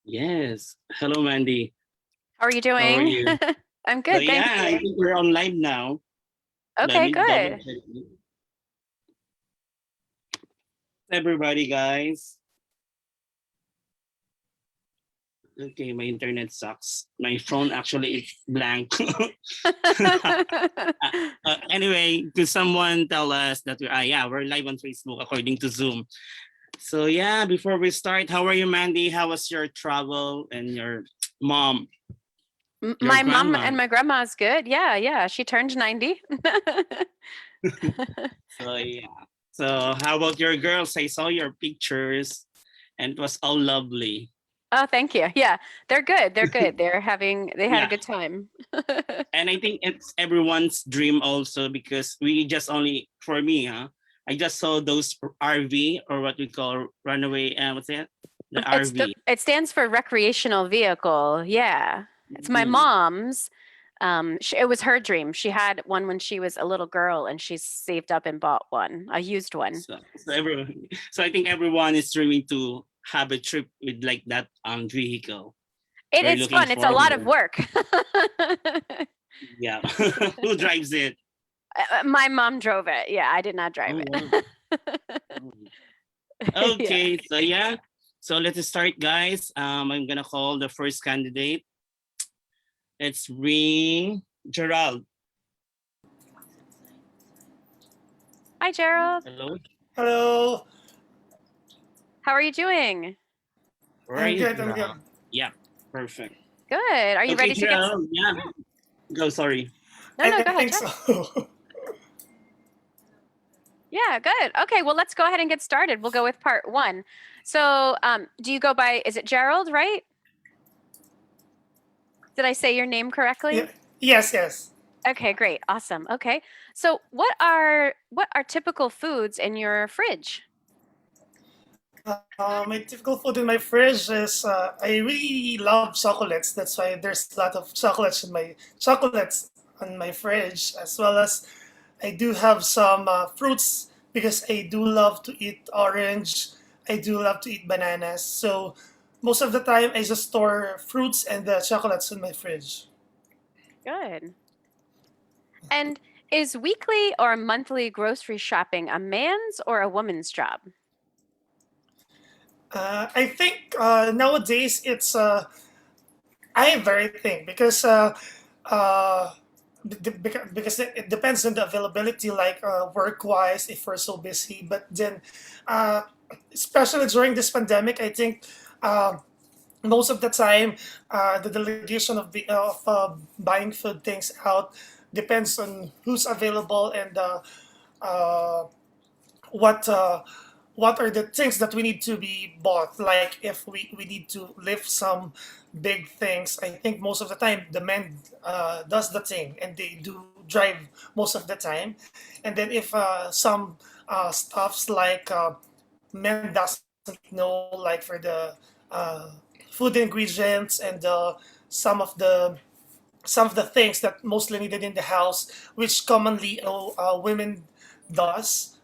Yes. Hello, Mandy. How are you How are doing? you? I'm So good, thank yeah, I you. think we're on live now. Let Okay, me double good. check. Everybody, guys. Okay, my internet sucks. My phone actually is blank. Anyway, could someone tell us that we're live on Facebook according to Zoom. So yeah, before we start, how are you, Mandy? How was your travel and your mom, your My mom grandma? and my grandma is good. Yeah, yeah. She turned 90. So yeah. So how about your girls? I saw your pictures and it was all lovely. Oh, thank you. Yeah, they're good. They're good. They had a Yeah. good time. And I think it's everyone's dream also because we just only for me, I just saw those RV or what we call runaway. What's that? The RV. It stands for recreational vehicle. Yeah. It's my Mm. mom's. It was her dream. She had one when she was a little girl and she saved up and bought one, a used one. So everyone, so I think everyone is dreaming to have a trip with like that vehicle. We're It's looking fun. It's a lot of forward. work. Yeah. Who drives it? My mom drove it. Yeah, I did not drive Oh wow. it. Yeah. Okay, so yeah. So let's start, guys. I'm gonna call the first candidate. Let's bring Gerald. Hi, Gerald. Hello. Hello. How are you doing? Where are I'm you, good. I'm good. Gerald? Yeah, perfect. Good. Are you Okay, ready to get? Gerald. Yeah. Go. Sorry. No, no, I go ahead, think Jeff. so. Yeah, good. Okay, well, let's go ahead and get started. We'll go with part one. So, do you go by? Is it Gerald? Right? Did I say your name Yeah. correctly? Yes. Yes. Okay, great. Awesome. Okay. So, what are typical foods in your fridge? My typical food in my fridge is I really love chocolates. That's why there's a lot of chocolates on my fridge, as well as I do have some fruits because I do love to eat orange. I do love to eat bananas. So most of the time, I just store fruits and the chocolates in my fridge. Good. And is weekly or monthly grocery shopping a man's or a woman's job? I think nowadays it's I very think uh, because it depends on the availability, like work wise, if we're so busy. But then, uh, especially during this pandemic, I think uh, most of the time the delegation of buying food things out depends on who's available and uh, what what are the things that we need to be bought, like if we need to lift some big things. I think most of the time the men does the thing and they do drive most of the time. And then if some stuffs like men doesn't know, like for the uh, food ingredients and some of the things that mostly needed in the house, which commonly women does.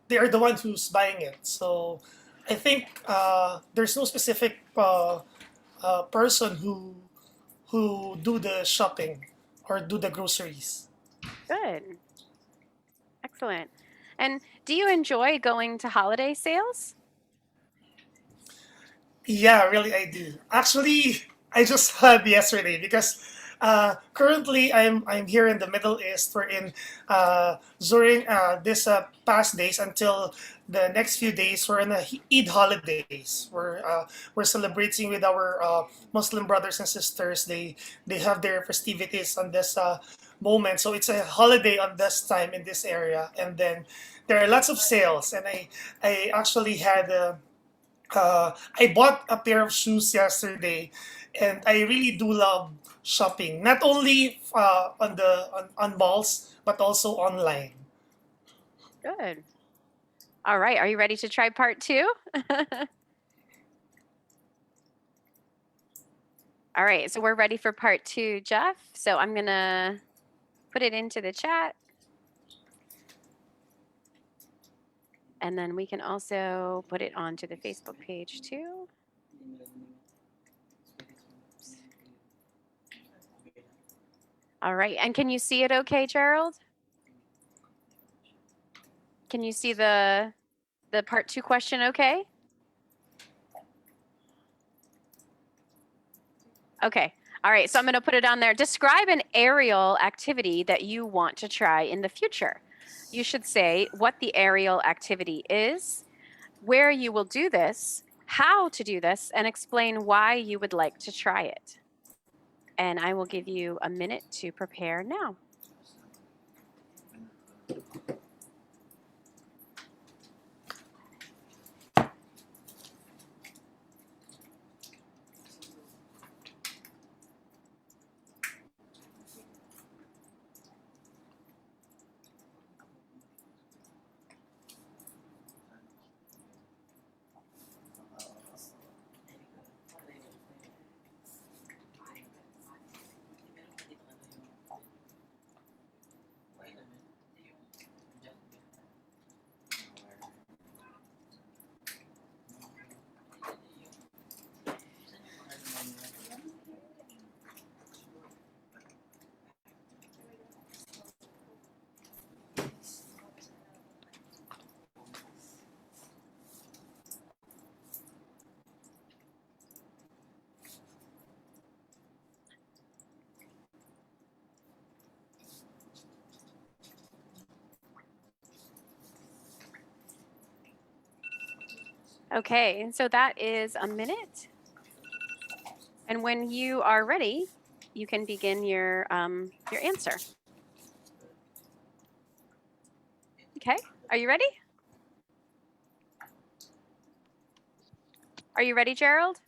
They are the ones who's buying it. So I think there's no specific person who do the shopping or do the groceries. Good. Excellent. And do you enjoy going to holiday sales? Yeah, really, I do. Actually, I just had yesterday because currently I'm here in the Middle East. We're in during this past days until the next few days. We're in the Eid holidays. We're celebrating with our Muslim brothers and sisters. They have their festivities on this moment. So it's a holiday on this time in this area, and then there are lots of sales. And I actually had. I bought a pair of shoes yesterday, and I really do love shopping. Not only on malls, but also online. Good. All right. Are you ready to try part two? All right. So we're ready for part two, Jeff. So I'm going to put it into the chat. And then we can also put it onto the Facebook page too. All right. And can you see it okay, Gerald? Can you see the part 2 question okay? Okay. All right. So I'm going to put it on there. Describe an aerial activity that you want to try in the future. You should say what the aerial activity is, where you will do this, how to do this, and explain why you would like to try it. And I will give you a minute to prepare now. Okay, so that is a minute. And when you are ready, you can begin your answer. Okay, are you ready? Are you ready, Gerald?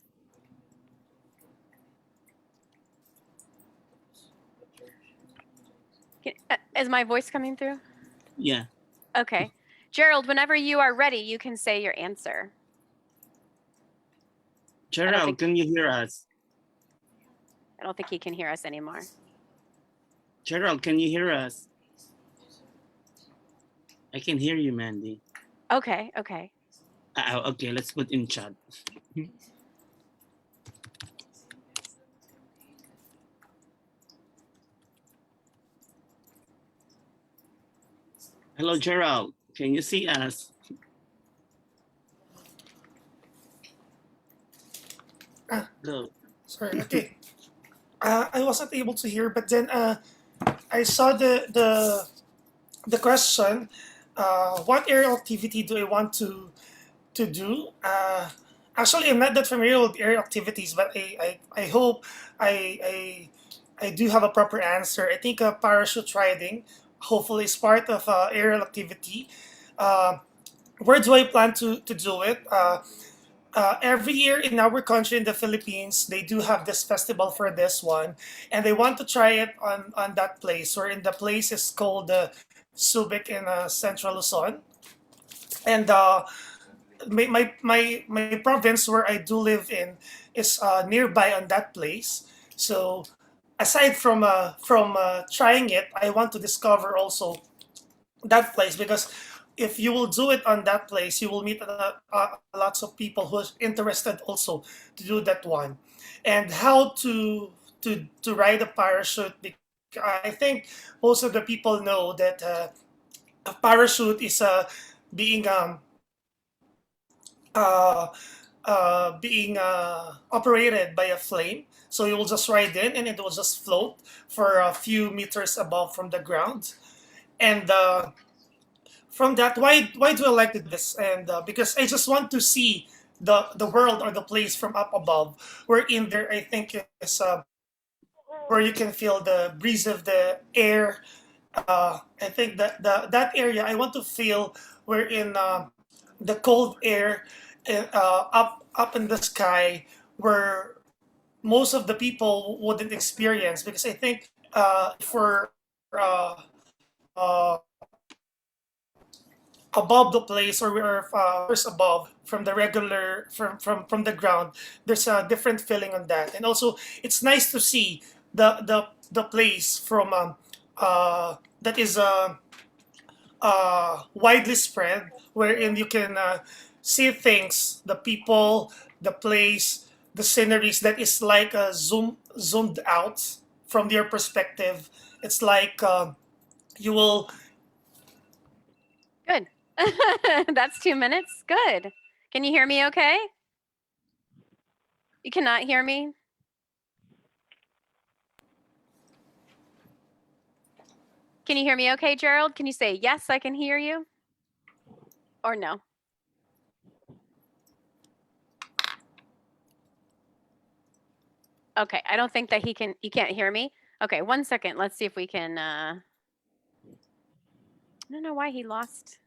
Is my voice coming through? Yeah. Okay. Gerald, whenever you are ready, you can say your answer. Gerald, can you hear us? I don't think he can hear us anymore. Gerald, can you hear us? I can hear you, Mandy. Okay, okay. Okay, let's put in chat. Hello, Gerald. Can you see us? Hello. Sorry. Okay. I wasn't able to hear, but then I saw the question. What aerial activity do I want to do? Actually, I'm not that familiar with aerial activities, but I hope I, I do have a proper answer. I think parachute riding, hopefully, is part of aerial activity. Uh, where do I plan to do it? Every year in our country, in the Philippines, they do have this festival for this one, and they want to try it on that place. Where in the place is called Subic in Central Luzon, and my province where I do live in is nearby on that place. So aside from trying it, I want to discover also that place because if you will do it on that place, you will meet lots of people who are interested also to do that one, and how to ride a parachute. I think most of the people know that a parachute is being uh, operated by a flame. So you will just ride in, and it will just float for a few meters above from the ground, and from that, why do I like to do this? And because I just want to see the world or the place from up above. Where in there, I think is where you can feel the breeze of the air. I think that that area I want to feel where in the cold air up in the sky where most of the people wouldn't experience because I think for uh, uh, above the place or we're first above from the regular from the ground, there's a different feeling on that, and also it's nice to see the place from that is widely spread, wherein you can see things, the people, the place, the sceneries that is like zoomed out from your perspective. It's like you will. Good. That's 2 minutes. Good. Can you hear me okay? You cannot hear me? Can you hear me okay, Gerald? Can you say, yes, I can hear you? Or no? Okay, I don't think that he can't hear me. Okay, 1 second. Let's see if we can, I don't know why he lost.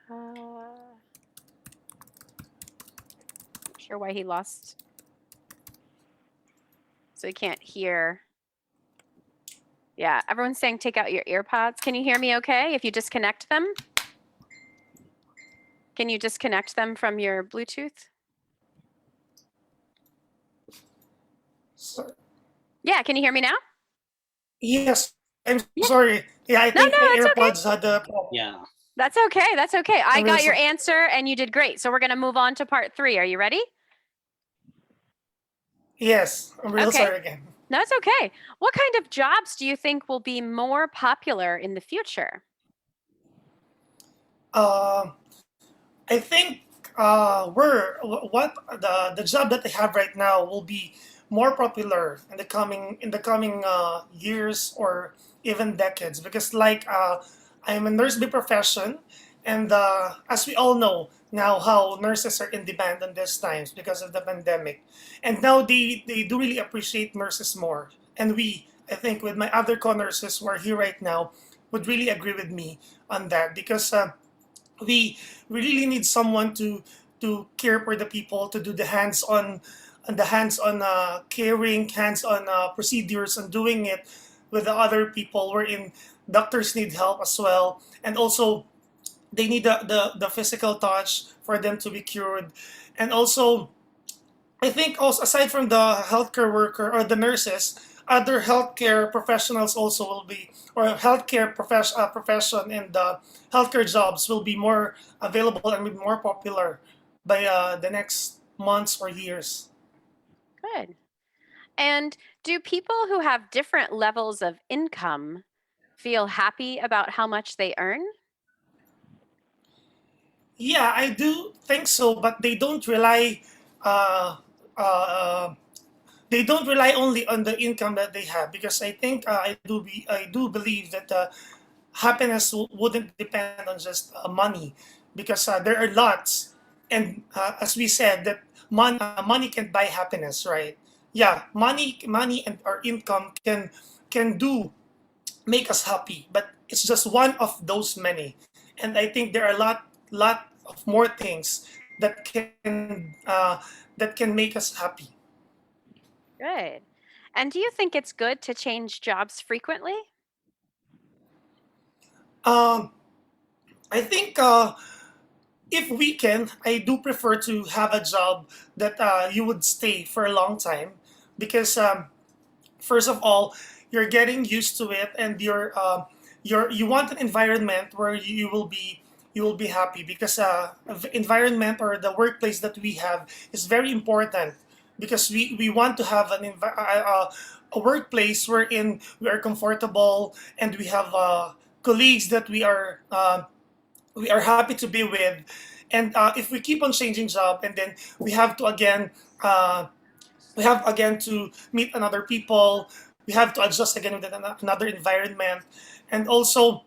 Not sure why he lost. So he can't hear. Yeah, everyone's saying take out your earpods. Can you hear me okay if you disconnect them? Can you disconnect them from your Bluetooth? So, Yeah, can you hear me now? yes, I'm Yeah. sorry. Yeah, I No, think no, my that's okay. AirPods had a problem. Yeah. That's okay. That's okay. I I'm really got your sorry. answer and you did great. So we're going to move on to part 3. Are you ready? Yes, I'm real Okay. sorry again. No, it's okay. What kind of jobs do you think will be more popular in the future? Uh, I think what the job that I have right now will be more popular in the coming years or even decades, because like I'm a nurse by profession, and as we all know now how nurses are in demand in these times because of the pandemic, and now they do really appreciate nurses more, and we, I think, with my other co-nurses who are here right now, would really agree with me on that, because we we really need someone to care for the people, to do the hands-on caring, hands-on procedures, and doing it with the other people, wherein doctors need help as well, and also they need the physical touch for them to be cured. And also, I think also, aside from the healthcare worker or the nurses, other healthcare professionals also will be, or profession and healthcare jobs will be more available and be more popular by the next months or years. Good. And do people who have different levels of income feel happy about how much they earn? Yeah, I do think so, but uh, uh, they don't rely only on the income that they have, because I think I do believe that happiness wouldn't depend on just money, because there are lots, and as we said that money can buy happiness, right? Yeah, money and our income can do make us happy, but it's just one of those many, and I think there are a lot of more things that can make us happy. Good. And do you think it's good to change jobs frequently? um, I think if we can, I do prefer to have a job that you would stay for a long time, because first of all, you're getting used to it, and you want an environment where you will be happy, because environment or the workplace that we have is very important, because we want to have a workplace wherein we are comfortable, and we have colleagues that we are happy to be with. And if we keep on changing job, and then we have to again uh, we have again to meet another people, we have to adjust again with another environment, and also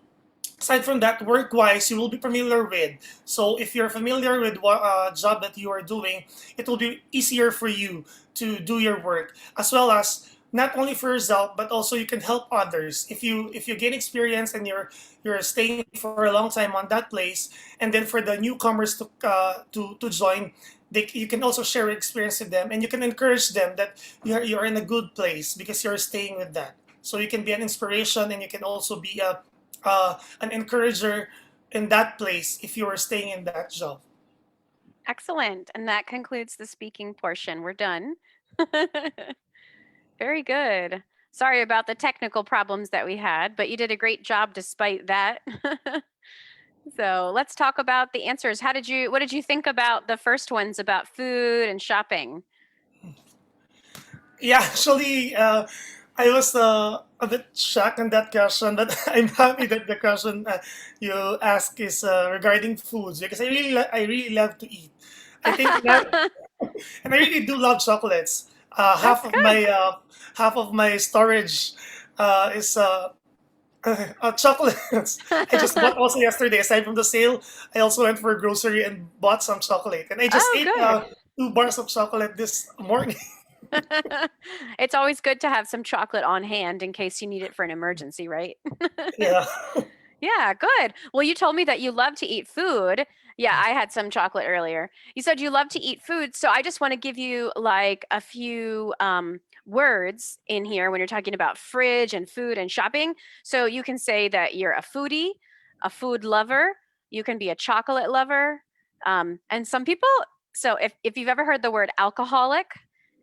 aside from that, work wise, you will be familiar with. So if you're familiar with what job that you are doing, it will be easier for you to do your work, as well as not only for yourself, but also you can help others. If you gain experience, and you're staying for a long time on that place, and then for the newcomers to join, you can also share your experience with them, and you can encourage them that you're in a good place because you're staying with that. So you can be an inspiration, and you can also be an encourager in that place if you are staying in that job. Excellent. And that concludes the speaking portion. We're done. Very good. Sorry about the technical problems that we had, but you did a great job despite that. So let's talk about the answers. What did you think about the first ones about food and shopping? Yeah, actually, I was a bit shocked on that question, but I'm happy that the question you ask is regarding foods because I really love to eat. I think that, and I really do love chocolates. That's good. Half of my storage is chocolates. I just bought also yesterday. Aside from the sale, I also went for a grocery and bought some chocolate, and I just Oh, ate good. 2 bars of chocolate this morning. It's always good to have some chocolate on hand in case you need it for an emergency, right? Yeah. Yeah, good. Well, you told me that you love to eat food. Yeah, I had some chocolate earlier. You said you love to eat food. So I just want to give you like a few words in here when you're talking about fridge and food and shopping. So you can say that you're a foodie, a food lover. You can be a chocolate lover. And some people, so if you've ever heard the word alcoholic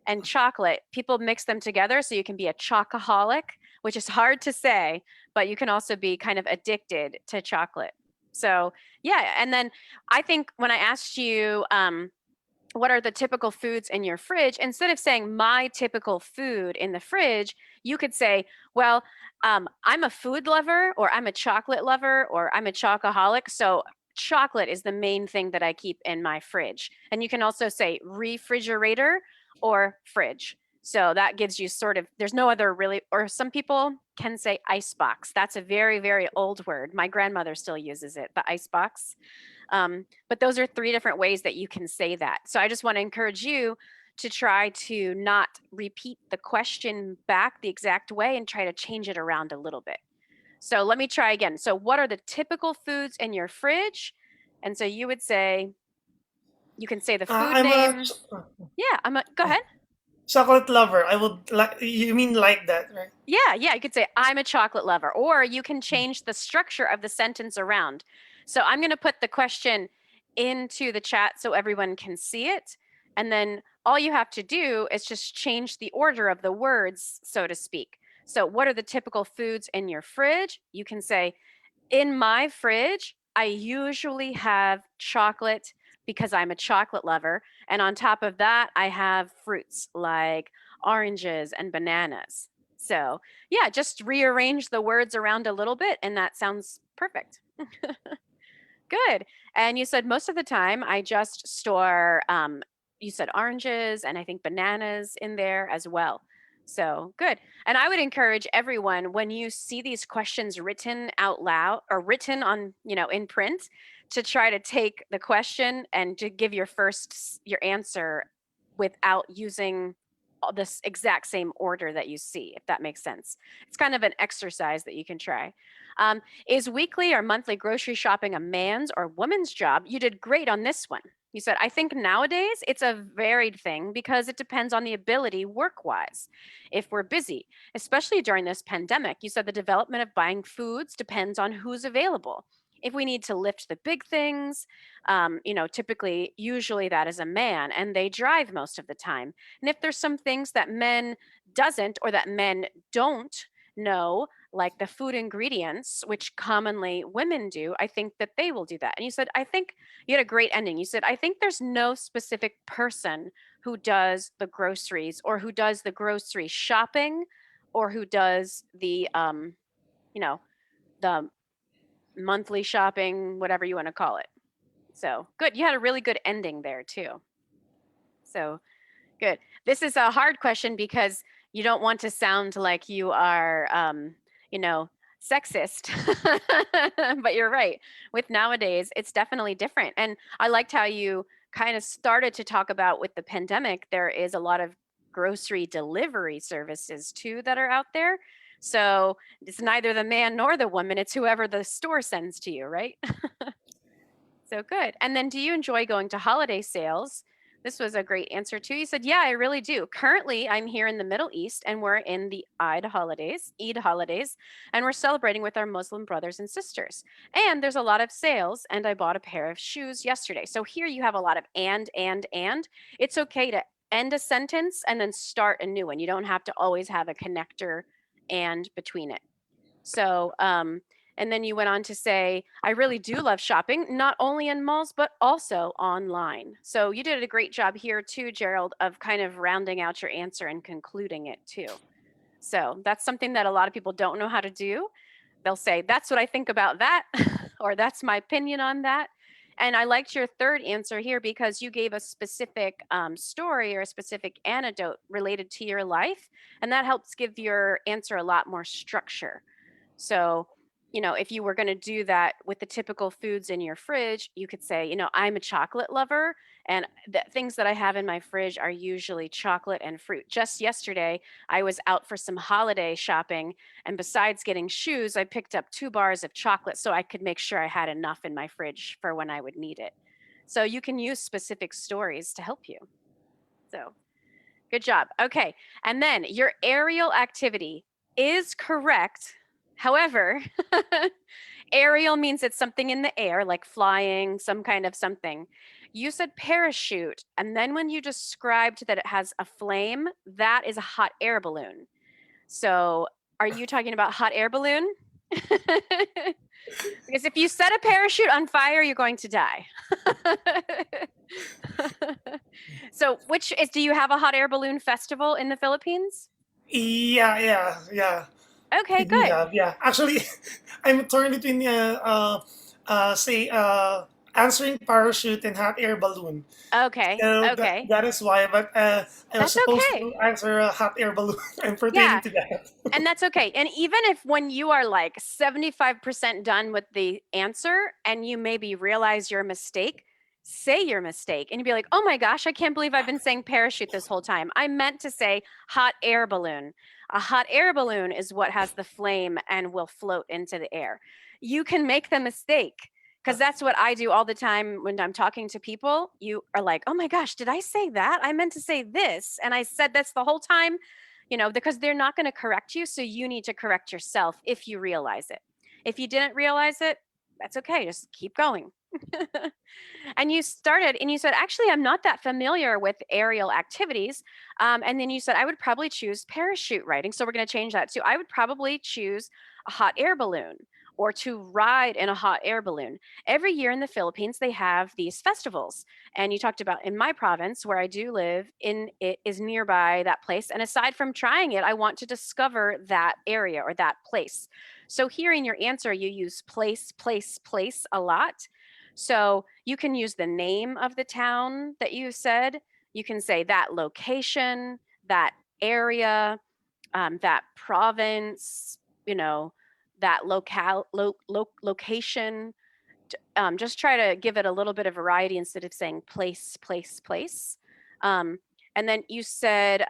and chocolate, people mix them together. So you can be a chocoholic, which is hard to say, but you can also be kind of addicted to chocolate. So, yeah. And then I think when I asked you, what are the typical foods in your fridge, instead of saying my typical food in the fridge, you could say, well, I'm a food lover, or I'm a chocolate lover, or I'm a chocoholic. So, chocolate is the main thing that I keep in my fridge. And you can also say refrigerator or fridge. So that gives you sort of, there's no other really, or some people can say ice box. That's a very, very old word. My grandmother still uses it, the ice box. But those are 3 different ways that you can say that. So I just want to encourage you to try to not repeat the question back the exact way and try to change it around a little bit. So let me try again. So, what are the typical foods in your fridge? And so you would say, you can say the food I'm a name. Yeah, go ahead. chocolate lover. I would like. You mean like that, right? Yeah, yeah, you could say, I'm a chocolate lover, or you can change the structure of the sentence around. So I'm going to put the question into the chat so everyone can see it. And then all you have to do is just change the order of the words, so to speak. So, what are the typical foods in your fridge? You can say, in my fridge, I usually have chocolate because I'm a chocolate lover. And on top of that, I have fruits like oranges and bananas. So, yeah, just rearrange the words around a little bit, and that sounds perfect. Good. And you said most of the time I just store, you said oranges and I think bananas in there as well. So good. And I would encourage everyone, when you see these questions written out loud or written on, in print, to try to take the question and to give your answer without using this exact same order that you see, if that makes sense. It's kind of an exercise that you can try. Is weekly or monthly grocery shopping a man's or woman's job? You did great on this one. You said, I think nowadays it's a varied thing because it depends on the ability work wise. If we're busy, especially during this pandemic, you said the development of buying foods depends on who's available. If we need to lift the big things, typically, usually that is a man and they drive most of the time. And if there's some things that men doesn't or that men don't know, like the food ingredients, which commonly women do, I think that they will do that. And you said, I think you had a great ending. You said, I think there's no specific person who does the groceries or who does the grocery shopping or who does you know, the monthly shopping, whatever you want to call it. So good. You had a really good ending there too. So good. This is a hard question because you don't want to sound like you are, you know, sexist. But you're right. With nowadays, it's definitely different. And I liked how you kind of started to talk about with the pandemic, there is a lot of grocery delivery services too that are out there. So it's neither the man nor the woman, it's whoever the store sends to you, right? So good. And then do you enjoy going to holiday sales? This was a great answer too. You said, yeah, I really do. Currently, I'm here in the Middle East and we're in the Eid holidays, and we're celebrating with our Muslim brothers and sisters. And there's a lot of sales, and I bought a pair of shoes yesterday. So here you have a lot of and. It's okay to end a sentence and then start a new one. You don't have to always have a connector, and between it. So, and then you went on to say, I really do love shopping, not only in malls, but also online. So you did a great job here too, Gerald, of kind of rounding out your answer and concluding it too. So that's something that a lot of people don't know how to do. They'll say, that's what I think about that, or that's my opinion on that. And I liked your third answer here because you gave a specific story or a specific anecdote related to your life. And that helps give your answer a lot more structure. So, if you were going to do that with the typical foods in your fridge, you could say, I'm a chocolate lover, and the things that I have in my fridge are usually chocolate and fruit. Just yesterday, I was out for some holiday shopping, and besides getting shoes, I picked up 2 bars of chocolate so I could make sure I had enough in my fridge for when I would need it. So you can use specific stories to help you. So good job. Okay. And then your aerial activity is correct. However, aerial means it's something in the air, like flying, some kind of something. You said parachute. And then when you described that it has a flame, that is a hot air balloon. So are you talking about hot air balloon? Because if you set a parachute on fire, you're going to die. So do you have a hot air balloon festival in the Philippines? Yeah. Okay, We do good. have, yeah. Actually, I'm torn between say answering parachute and hot air balloon. Okay, So okay. that is why. But I was That's supposed okay. to answer a hot air balloon. I'm Yeah, pertaining to that. and that's okay. And even if when you are like 75% done with the answer and you maybe realize your mistake, say your mistake and you'd be like, oh my gosh, I can't believe I've been saying parachute this whole time. I meant to say hot air balloon. A hot air balloon is what has the flame and will float into the air. You can make the mistake because that's what I do all the time when I'm talking to people. You are like, oh my gosh, did I say that? I meant to say this. And I said this the whole time, because they're not going to correct you. So you need to correct yourself if you realize it. If you didn't realize it, that's okay. Just keep going. And you started and you said, actually, I'm not that familiar with aerial activities. And then you said, I would probably choose parachute riding. So we're going to change that too. I would probably choose a hot air balloon or to ride in a hot air balloon. Every year in the Philippines, they have these festivals. And you talked about in my province where I do live, in it is nearby that place. And aside from trying it, I want to discover that area or that place. So here in your answer, you use place, place, place a lot. So you can use the name of the town that you said. You can say that location, that area, that province, that location. Just try to give it a little bit of variety instead of saying place, place, place. And then you said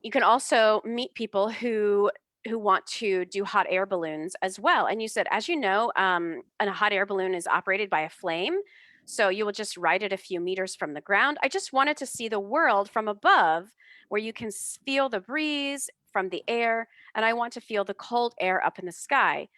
you can also meet people who want to do hot air balloons as well. And you said, as you know, a hot air balloon is operated by a flame. So you will just ride it a few meters from the ground. I just wanted to see the world from above where you can feel the breeze from the air. And I want to feel the cold air up in the sky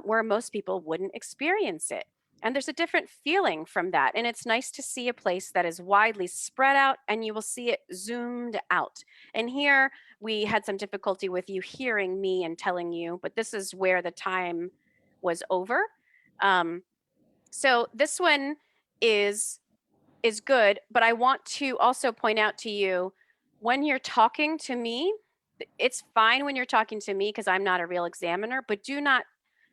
where most people wouldn't experience it. And there's a different feeling from that. And it's nice to see a place that is widely spread out and you will see it zoomed out. And here we had some difficulty with you hearing me and telling you, but this is where the time was over. So this one is good, but I want to also point out to you when you're talking to me, it's fine when you're talking to me because I'm not a real examiner, but do not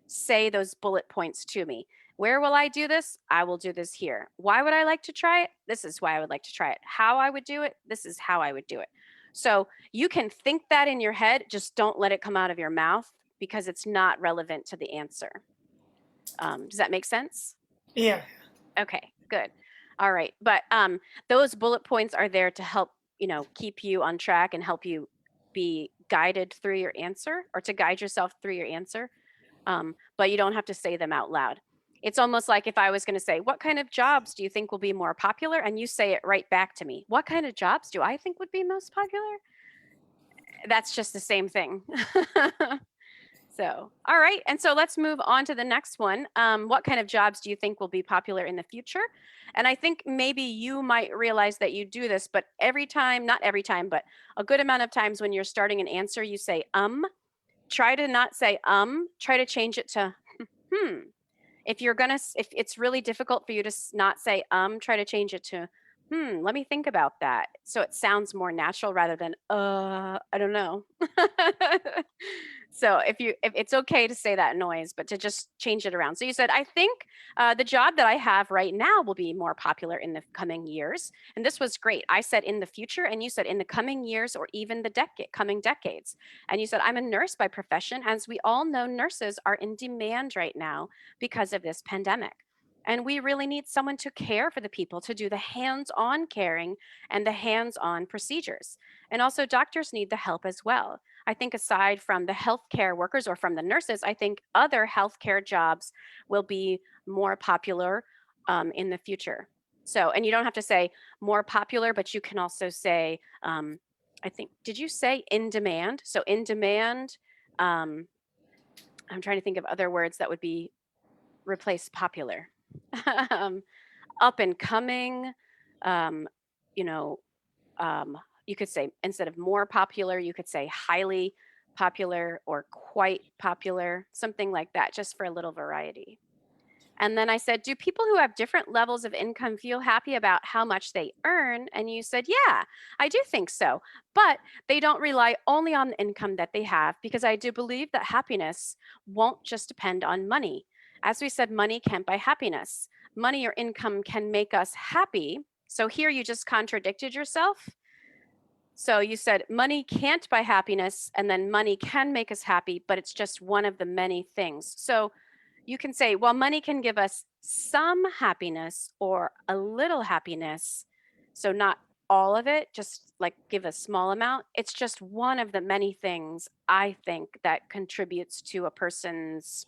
say those bullet points to me. Where will I do this? I will do this here. Why would I like to try it? This is why I would like to try it. How I would do it? This is how I would do it. So you can think that in your head, just don't let it come out of your mouth because it's not relevant to the answer. Does that make sense? Yeah. Okay, good. All right. But those bullet points are there to help, keep you on track and help you be guided through your answer or to guide yourself through your answer. But you don't have to say them out loud. It's almost like if I was going to say, what kind of jobs do you think will be more popular? And you say it right back to me. What kind of jobs do I think would be most popular? That's just the same thing. So, all right. And so let's move on to the next one. What kind of jobs do you think will be popular in the future? And I think maybe you might realize that you do this, but every time, not every time, but a good amount of times when you're starting an answer, you say, try to not say, try to change it to, hmm. If it's really difficult for you to not say, try to change it to, let me think about that. So it sounds more natural rather than, I don't know. So if it's okay to say that noise, but to just change it around. So you said, I think the job that I have right now will be more popular in the coming years. And this was great. I said in the future, and you said in the coming years or even the coming decades. And you said, I'm a nurse by profession. As we all know, nurses are in demand right now because of this pandemic. And we really need someone to care for the people, to do the hands-on caring and the hands-on procedures. And also doctors need the help as well. I think aside from the healthcare workers or from the nurses, I think other healthcare jobs will be more popular in the future. So, and you don't have to say more popular, but you can also say, I think, did you say in demand? So in demand, I'm trying to think of other words that would be replace popular. um, Up and coming, um, you know, you could say instead of more popular, you could say highly popular or quite popular, something like that, just for a little variety. And then I said, do people who have different levels of income feel happy about how much they earn? And you said, yeah, I do think so. But they don't rely only on the income that they have, because I do believe that happiness won't just depend on money. As we said, money can't buy happiness. Money or income can make us happy. So here you just contradicted yourself. So you said money can't buy happiness, and then money can make us happy, but it's just one of the many things. So you can say, well, money can give us some happiness or a little happiness. So not all of it, just like give a small amount. It's just one of the many things I think that contributes to a person's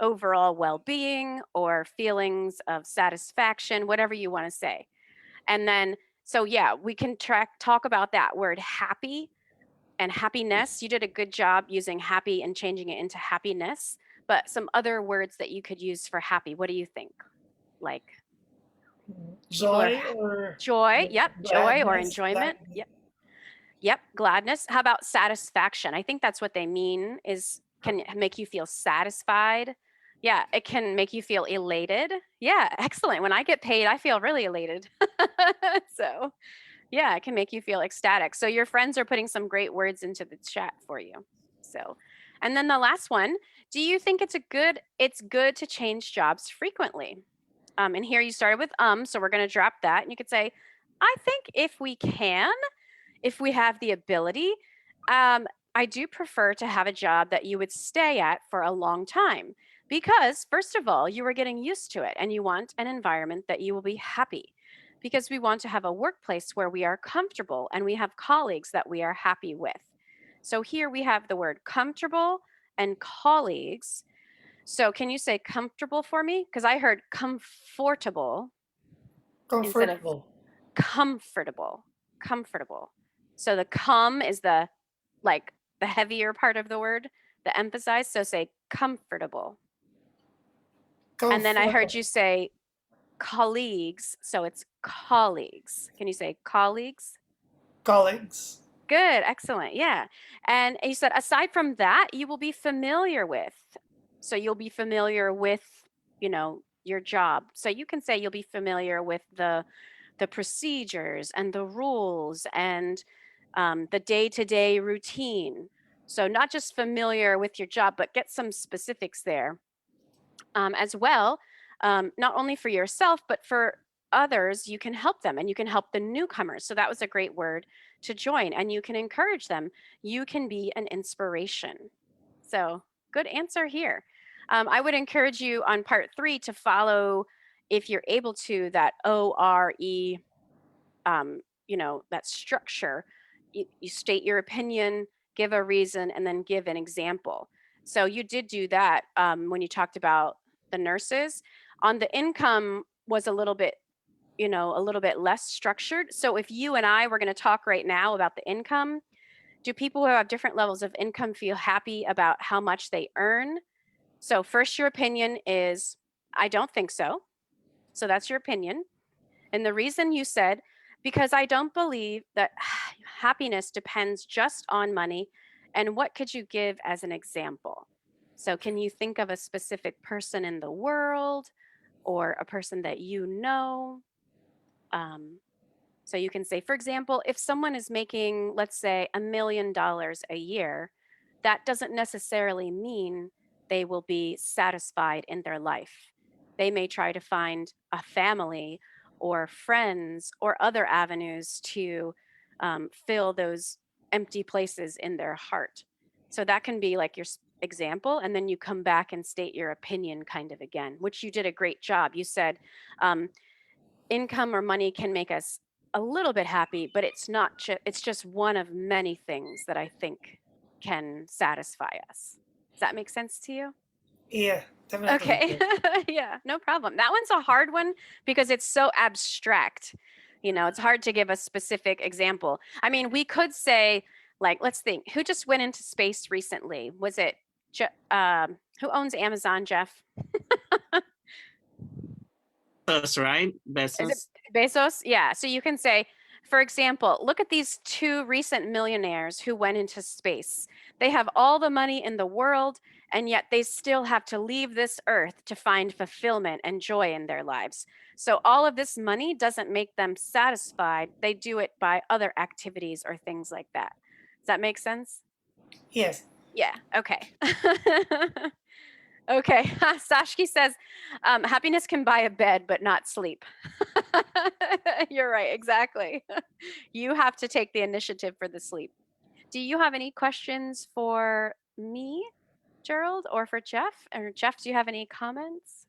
overall well-being or feelings of satisfaction, whatever you want to say. And then, so yeah, we can talk about that word happy and happiness. You did a good job using happy and changing it into happiness, but some other words that you could use for happy. What do you think? Like people are Joy or joy. Yep. Joy or gladness, enjoyment. Yep. Yep. Gladness. How about satisfaction? I think that's what they mean is can make you feel satisfied. Yeah. It can make you feel elated. Yeah. Excellent. When I get paid, I feel really elated. So yeah, it can make you feel ecstatic. So your friends are putting some great words into the chat for you. So, and then the last one, do you think it's good to change jobs frequently? And here you started with so we're going to drop that. And you could say, I think if we can, if we have the ability, I do prefer to have a job that you would stay at for a long time. Because, first of all, you are getting used to it and you want an environment that you will be happy. Because we want to have a workplace where we are comfortable and we have colleagues that we are happy with. So here we have the word comfortable and colleagues. So can you say comfortable for me? Because I heard comfortable instead of comfortable. comfortable. Comfortable. So the is the like the heavier part of the word, the emphasize. So say comfortable. And then I heard you say colleagues. So it's colleagues. Can you say colleagues? Colleagues. Good. Excellent. Yeah. And you said, aside from that, you will be familiar with. So you'll be familiar with, your job. So you can say you'll be familiar with the procedures and the rules and the day-to-day routine. So not just familiar with your job, but get some specifics there as well. Not only for yourself, but for others, you can help them and you can help the newcomers. So that was a great word to join, and you can encourage them. You can be an inspiration. So good answer here. I would encourage you on part 3 to follow, if you're able to, that ORE, that structure. You state your opinion, give a reason, and then give an example. So you did do that when you talked about the nurses. On the income was a little bit less structured. So if you and I were going to talk right now about the income, Do people who have different levels of income feel happy about how much they earn? So first, your opinion is, I don't think so. So that's your opinion. And the reason you said, because I don't believe that happiness depends just on money. And what could you give as an example? So can you think of a specific person in the world or a person that you know? Um, so you can say, for example, if someone is making, let's say, $1 million a year, that doesn't necessarily mean they will be satisfied in their life. They may try to find a family or friends or other avenues to fill those empty places in their heart. So that can be like your example. And then you come back and state your opinion kind of again, which you did a great job. You said, income or money can make us a little bit happy, but it's not it's just one of many things that I think can satisfy us. Does that make sense to you? Yeah, definitely. Okay. Yeah, no problem. That one's a hard one because it's so abstract. It's hard to give a specific example. I mean, we could say, like, let's think, who just went into space recently? Was it who owns Amazon, Jeff? Bezos, right? Is it Bezos. Bezos? Yeah. So you can say, for example, look at these two recent millionaires who went into space. They have all the money in the world, and yet they still have to leave this earth to find fulfillment and joy in their lives. So all of this money doesn't make them satisfied. They do it by other activities or things like that. Does that make sense? Yes. Yeah. Okay. Okay. Sashki says, happiness can buy a bed, but not sleep. You're right. Exactly. You have to take the initiative for the sleep. Do you have any questions for me, Gerald, or for Jeff? Or Jeff, do you have any comments?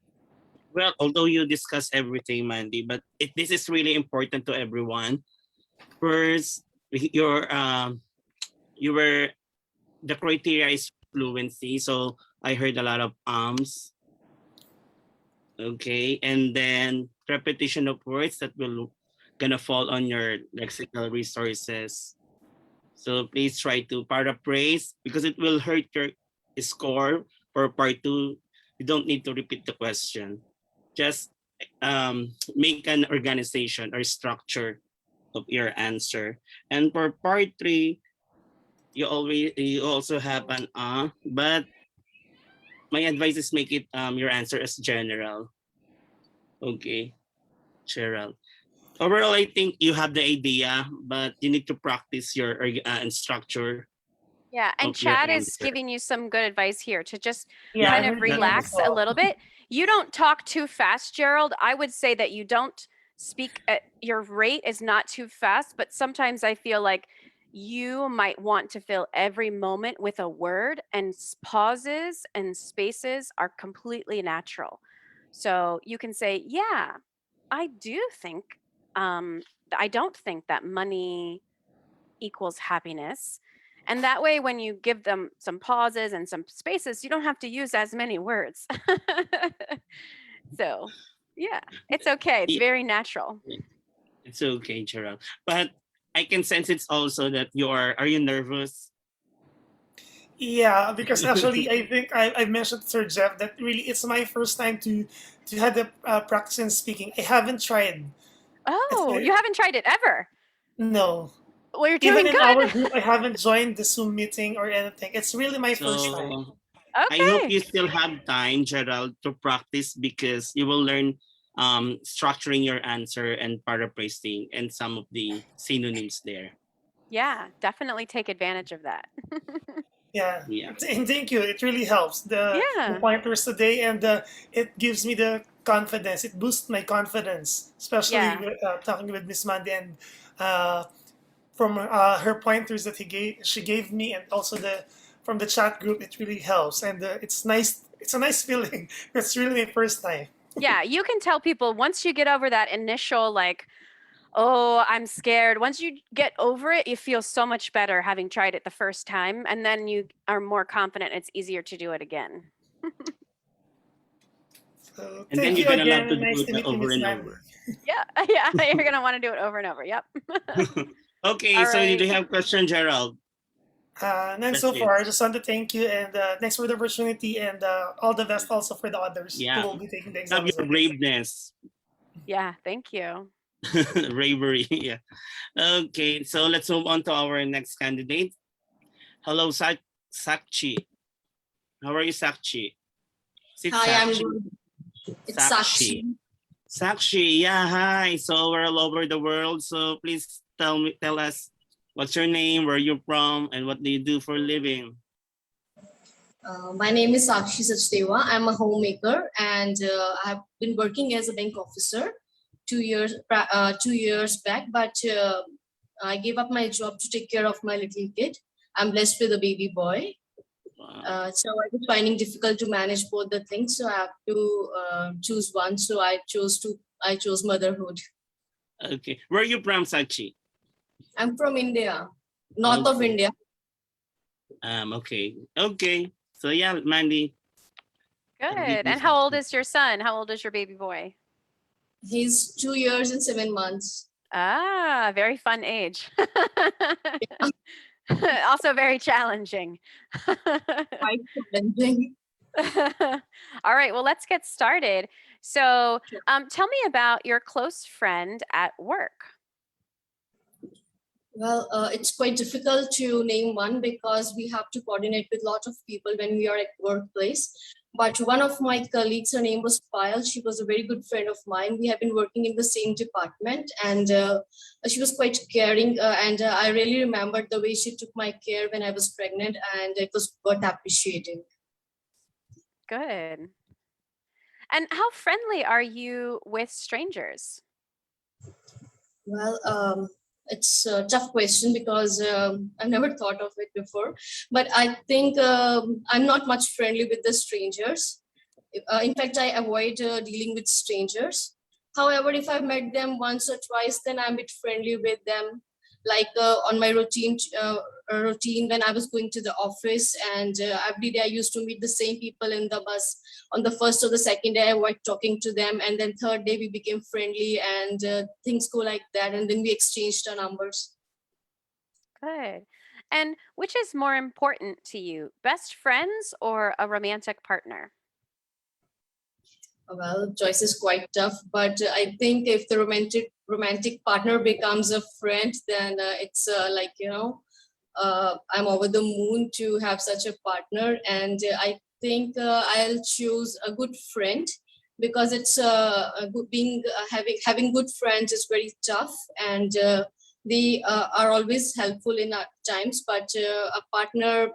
Well, although you discuss everything, Mandy, but this is really important to everyone. First, you were the criteria is fluency. So I heard a lot of ums. Okay, and then repetition of words that will gonna fall on your lexical resources. So please try to paraphrase because it will hurt your score for part two. You don't need to repeat the question. Just make an organization or structure of your answer. And for part three, you also have an but my advice is make it your answer as general. Okay, general. Overall, I think you have the idea, but you need to practice your structure Yeah, and of your Chad is answer. giving you some good advice here to just Yeah, kind I of heard that as relax a well. little bit. You don't talk too fast, Gerald. I would say that you don't speak at your rate is not too fast, but sometimes I feel like you might want to fill every moment with a word, and pauses and spaces are completely natural. So you can say, yeah, I do think, I don't think that money equals happiness. And that way, when you give them some pauses and some spaces, you don't have to use as many words. So, yeah, it's okay. It's Yeah, very natural. it's okay, Gerald. But I can sense it's also that are you nervous? Yeah, because actually, I think I mentioned to Sir Jeff that really it's my first time to have the practice in speaking. I haven't tried. It's, Oh, you haven't tried it ever. no, Well, you're even doing in our good. group, I haven't joined the Zoom meeting or anything. It's really my first time. So I hope Okay. you still have time, Gerald, to practice because you will learn structuring your answer and paraphrasing and some of the synonyms there. Yeah, definitely take advantage of that. Yeah, Yeah. and thank you. It really helps the Yeah. pointers today, and it gives me the confidence. It boosts my confidence, especially Yeah. with, talking with Miss Mandy and uh, from her pointers that she gave me, and also the from the chat group. It really helps, and it's nice. It's a nice feeling. It's really my first time. Yeah. You can tell people once you get over that initial, like, oh, I'm scared. Once you get over it, you feel so much better having tried it the first time. And then you are more confident. It's easier to do it again. So And then thank you're you gonna love again. to And do nice to it meet you, over Miss and Mandy. over. Yeah. Yeah. You're going to want to do it over and over. Yep. Okay, All so do right. you have question, Gerald? And then That's so it. far, I just want to thank you and thanks for the opportunity and all the best also for the others who Yeah. will be taking the Love exam as your well. braveness. Yeah, thank you. Bravery. Yeah. Okay, so let's move on to our next candidate. Hello, Sakchi. How are you, Sakchi? Is it Hi, I'm Sakchi? good. It's Sakshi. Sakshi. Sakshi, yeah, hi. So we're all over the world. So please tell us what's your name, where you're from, and what do you do for a living? My name is Sakshi Sachdeva. I'm a homemaker and I've been working as a bank officer 2 years back, but I gave up my job to take care of my little kid. I'm blessed with a baby boy. Wow. So I was finding difficult to manage both the things. So I have to choose one. So I chose motherhood. Okay. Where are you from, Sakshi? I'm from India, north of Okay. India. Okay. Okay. So yeah, Mandy. Good. And how old is your son? How old is your baby boy? He's 2 years and 7 months. Ah, very fun age. Also very challenging. Quite challenging. All right, well, let's get started. So, Sure. tell me about your close friend at work. Well, it's quite difficult to name one because we have to coordinate with a lot of people when we are at workplace. But one of my colleagues, her name was Payal. She was a very good friend of mine. We have been working in the same department, and she was quite caring. And I really remembered the way she took my care when I was pregnant, and it was worth appreciating. Good. And how friendly are you with strangers? Well, it's a tough question because I've never thought of it before. But I think I'm not much friendly with the strangers. In fact, I avoid dealing with strangers. However, if I've met them once or twice, then I'm a bit friendly with them. Like on my routine when I was going to the office, and every day I used to meet the same people in the bus. On the first or the second day, I avoid talking to them, and then third day we became friendly, and things go like that, and then we exchanged our numbers. Good. And which is more important to you, best friends or a romantic partner? Well, choice is quite tough, but I think if the romantic partner becomes a friend, then it's like I'm over the moon to have such a partner, and I think I'll choose a good friend because it's a good being having good friends is very tough, and they are always helpful in our times. But a partner,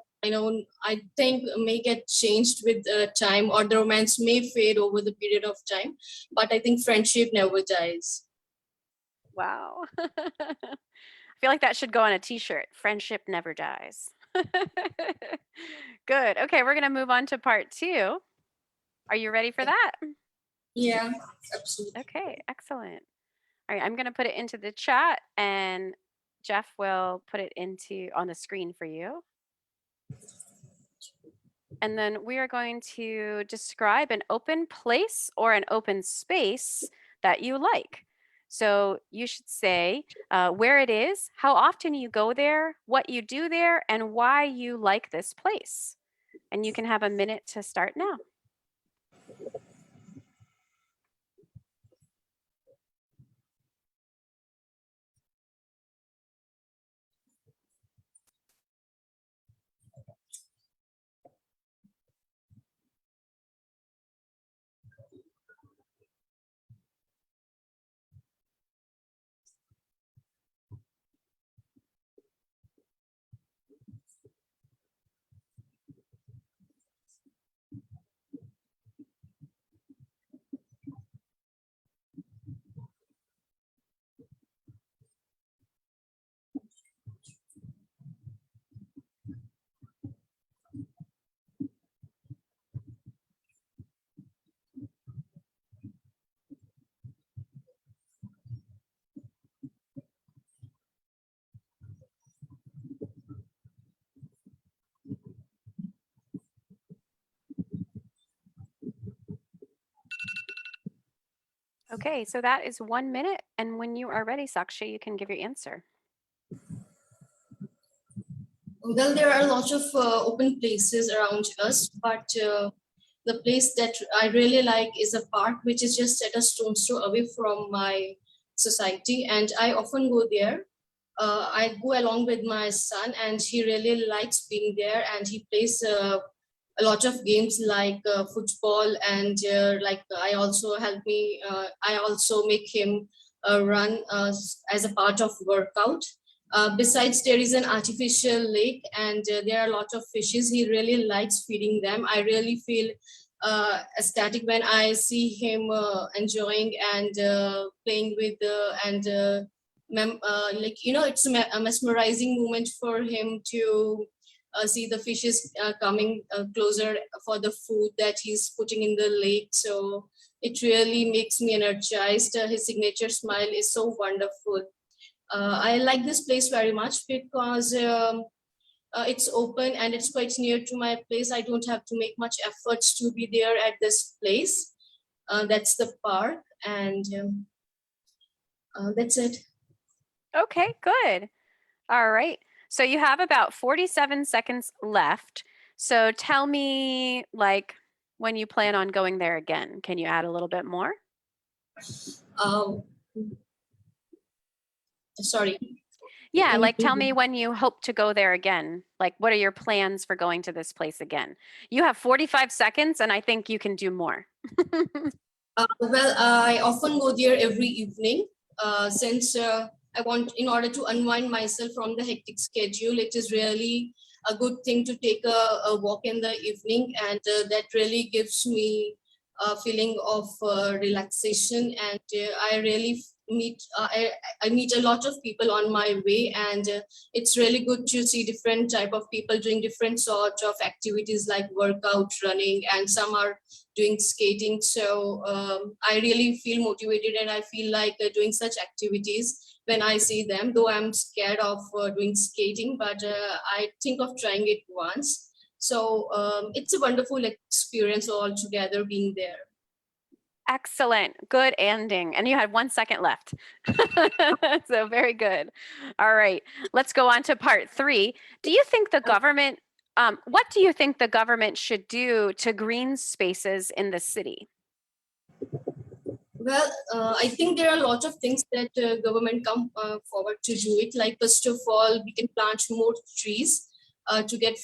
I think may get changed with time, or the romance may fade over the period of time. But I think friendship never dies. Wow. I feel like that should go on a t-shirt. Friendship never dies. Good. Okay, we're going to move on to part 2. Are you ready for that? Yeah, absolutely. Okay, excellent. All right, I'm going to put it into the chat and Jeff will put it on the screen for you. And then we are going to describe an open place or an open space that you like. So you should say where it is, how often you go there, what you do there, and why you like this place. And you can have a minute to start now. Okay, so that is 1 minute. And when you are ready, Sakshi, you can give your answer. Well, there are a lot of open places around us, but the place that I really like is a park which is just at a stone's throw away from my society, and I often go there. I go along with my son, and he really likes being there, and he plays a lot of games like football, and like I also make him run as a part of workout. Besides, there is an artificial lake, and there are a lot of fishes. He really likes feeding them. I really feel ecstatic when I see him enjoying and playing with and like it's a mesmerizing moment for him to see the fishes coming closer for the food that he's putting in the lake. So it really makes me energized. His signature smile is so wonderful. I like this place very much because it's open and it's quite near to my place. I don't have to make much efforts to be there at this place. That's the park, and that's it. Okay, good. All right. So you have about 47 seconds left. So tell me, like, when you plan on going there again. Can you add a little bit more? Um, Sorry. Yeah, Can you like please tell me when you hope to go there again. Like, what are your plans for going to this place again? You have 45 seconds, and I think you can do more. Well, I often go there every evening since in order to unwind myself from the hectic schedule, it is really a good thing to take a walk in the evening, and that really gives me a feeling of relaxation. And I really I meet a lot of people on my way, and it's really good to see different type of people doing different sort of activities like workout, running, and some are doing skating. So I really feel motivated, and I feel like doing such activities when I see them, though I'm scared of doing skating, but I think of trying it once. So it's a wonderful experience altogether being there. Excellent. Good ending. And you had 1 second left. So very good. All right. Let's go on to part 3. Do you think the government, what do you think the government should do to green spaces in the city? Well, I think there are a lot of things that government come forward to do it. Like, first of all, we can plant more trees to get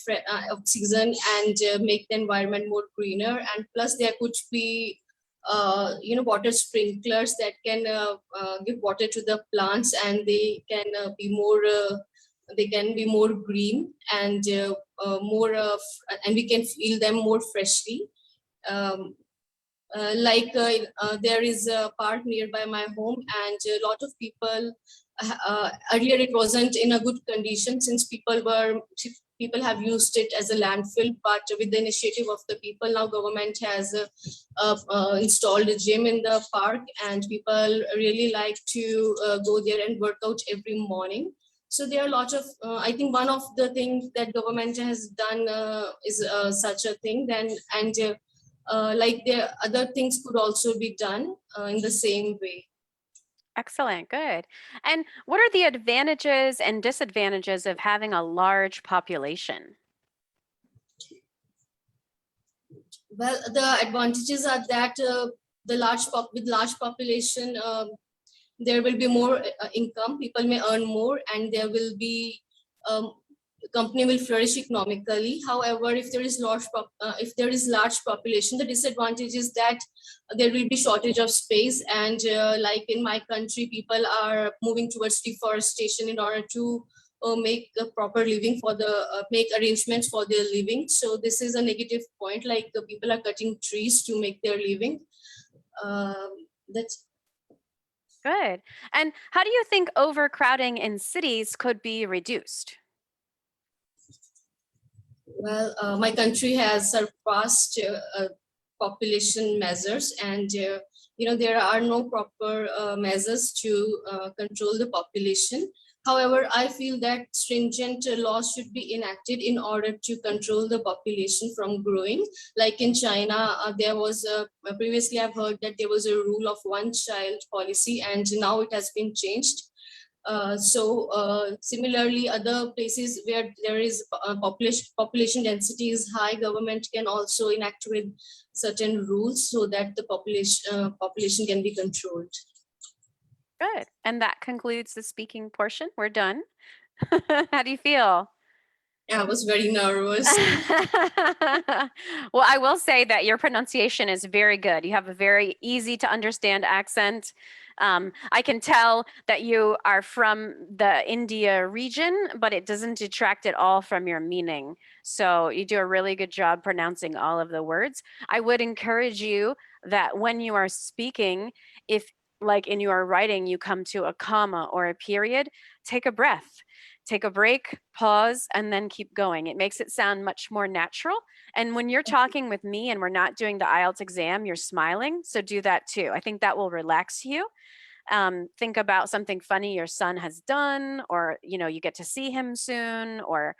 oxygen and make the environment more greener. And plus, there could be water sprinklers that can give water to the plants, and they can be more green and and we can feel them more freshly. Um, there is a park nearby my home, and a lot of people earlier it wasn't in a good condition since people have used it as a landfill, but with the initiative of the people, now government has installed a gym in the park, and people really like to go there and work out every morning. So there are a lot of I think one of the things that government has done is such a thing. Then and like there other things could also be done in the same way. Excellent. Good. And what are the advantages and disadvantages of having a large population? Well, the advantages are that with large population, there will be more income. People may earn more, and there will be company will flourish economically. However, if there is large population, the disadvantage is that there will be shortage of space. And like in my country, people are moving towards deforestation in order to make a proper living for make arrangements for their living. So this is a negative point. Like the people are cutting trees to make their living. That's Good. And how do you think overcrowding in cities could be reduced? Well, my country has surpassed population measures, and there are no proper measures to control the population. However, I feel that stringent laws should be enacted in order to control the population from growing. Like in China, there was previously I've heard that there was a rule of one child policy, and now it has been changed. Similarly, other places where there is population density is high, government can also enact with certain rules so that the population can be controlled. Good. And that concludes the speaking portion. We're done. How do you feel? I was very nervous. Well, I will say that your pronunciation is very good. You have a very easy to understand accent. I can tell that you are from the India region, but it doesn't detract at all from your meaning. So you do a really good job pronouncing all of the words. I would encourage you that when you are speaking, if like in your writing, you come to a comma or a period, take a breath. Take a break, pause, and then keep going. It makes it sound much more natural. And when you're talking with me and we're not doing the IELTS exam, you're smiling. So do that too. I think that will relax you. Think about something funny your son has done, or you get to see him soon, or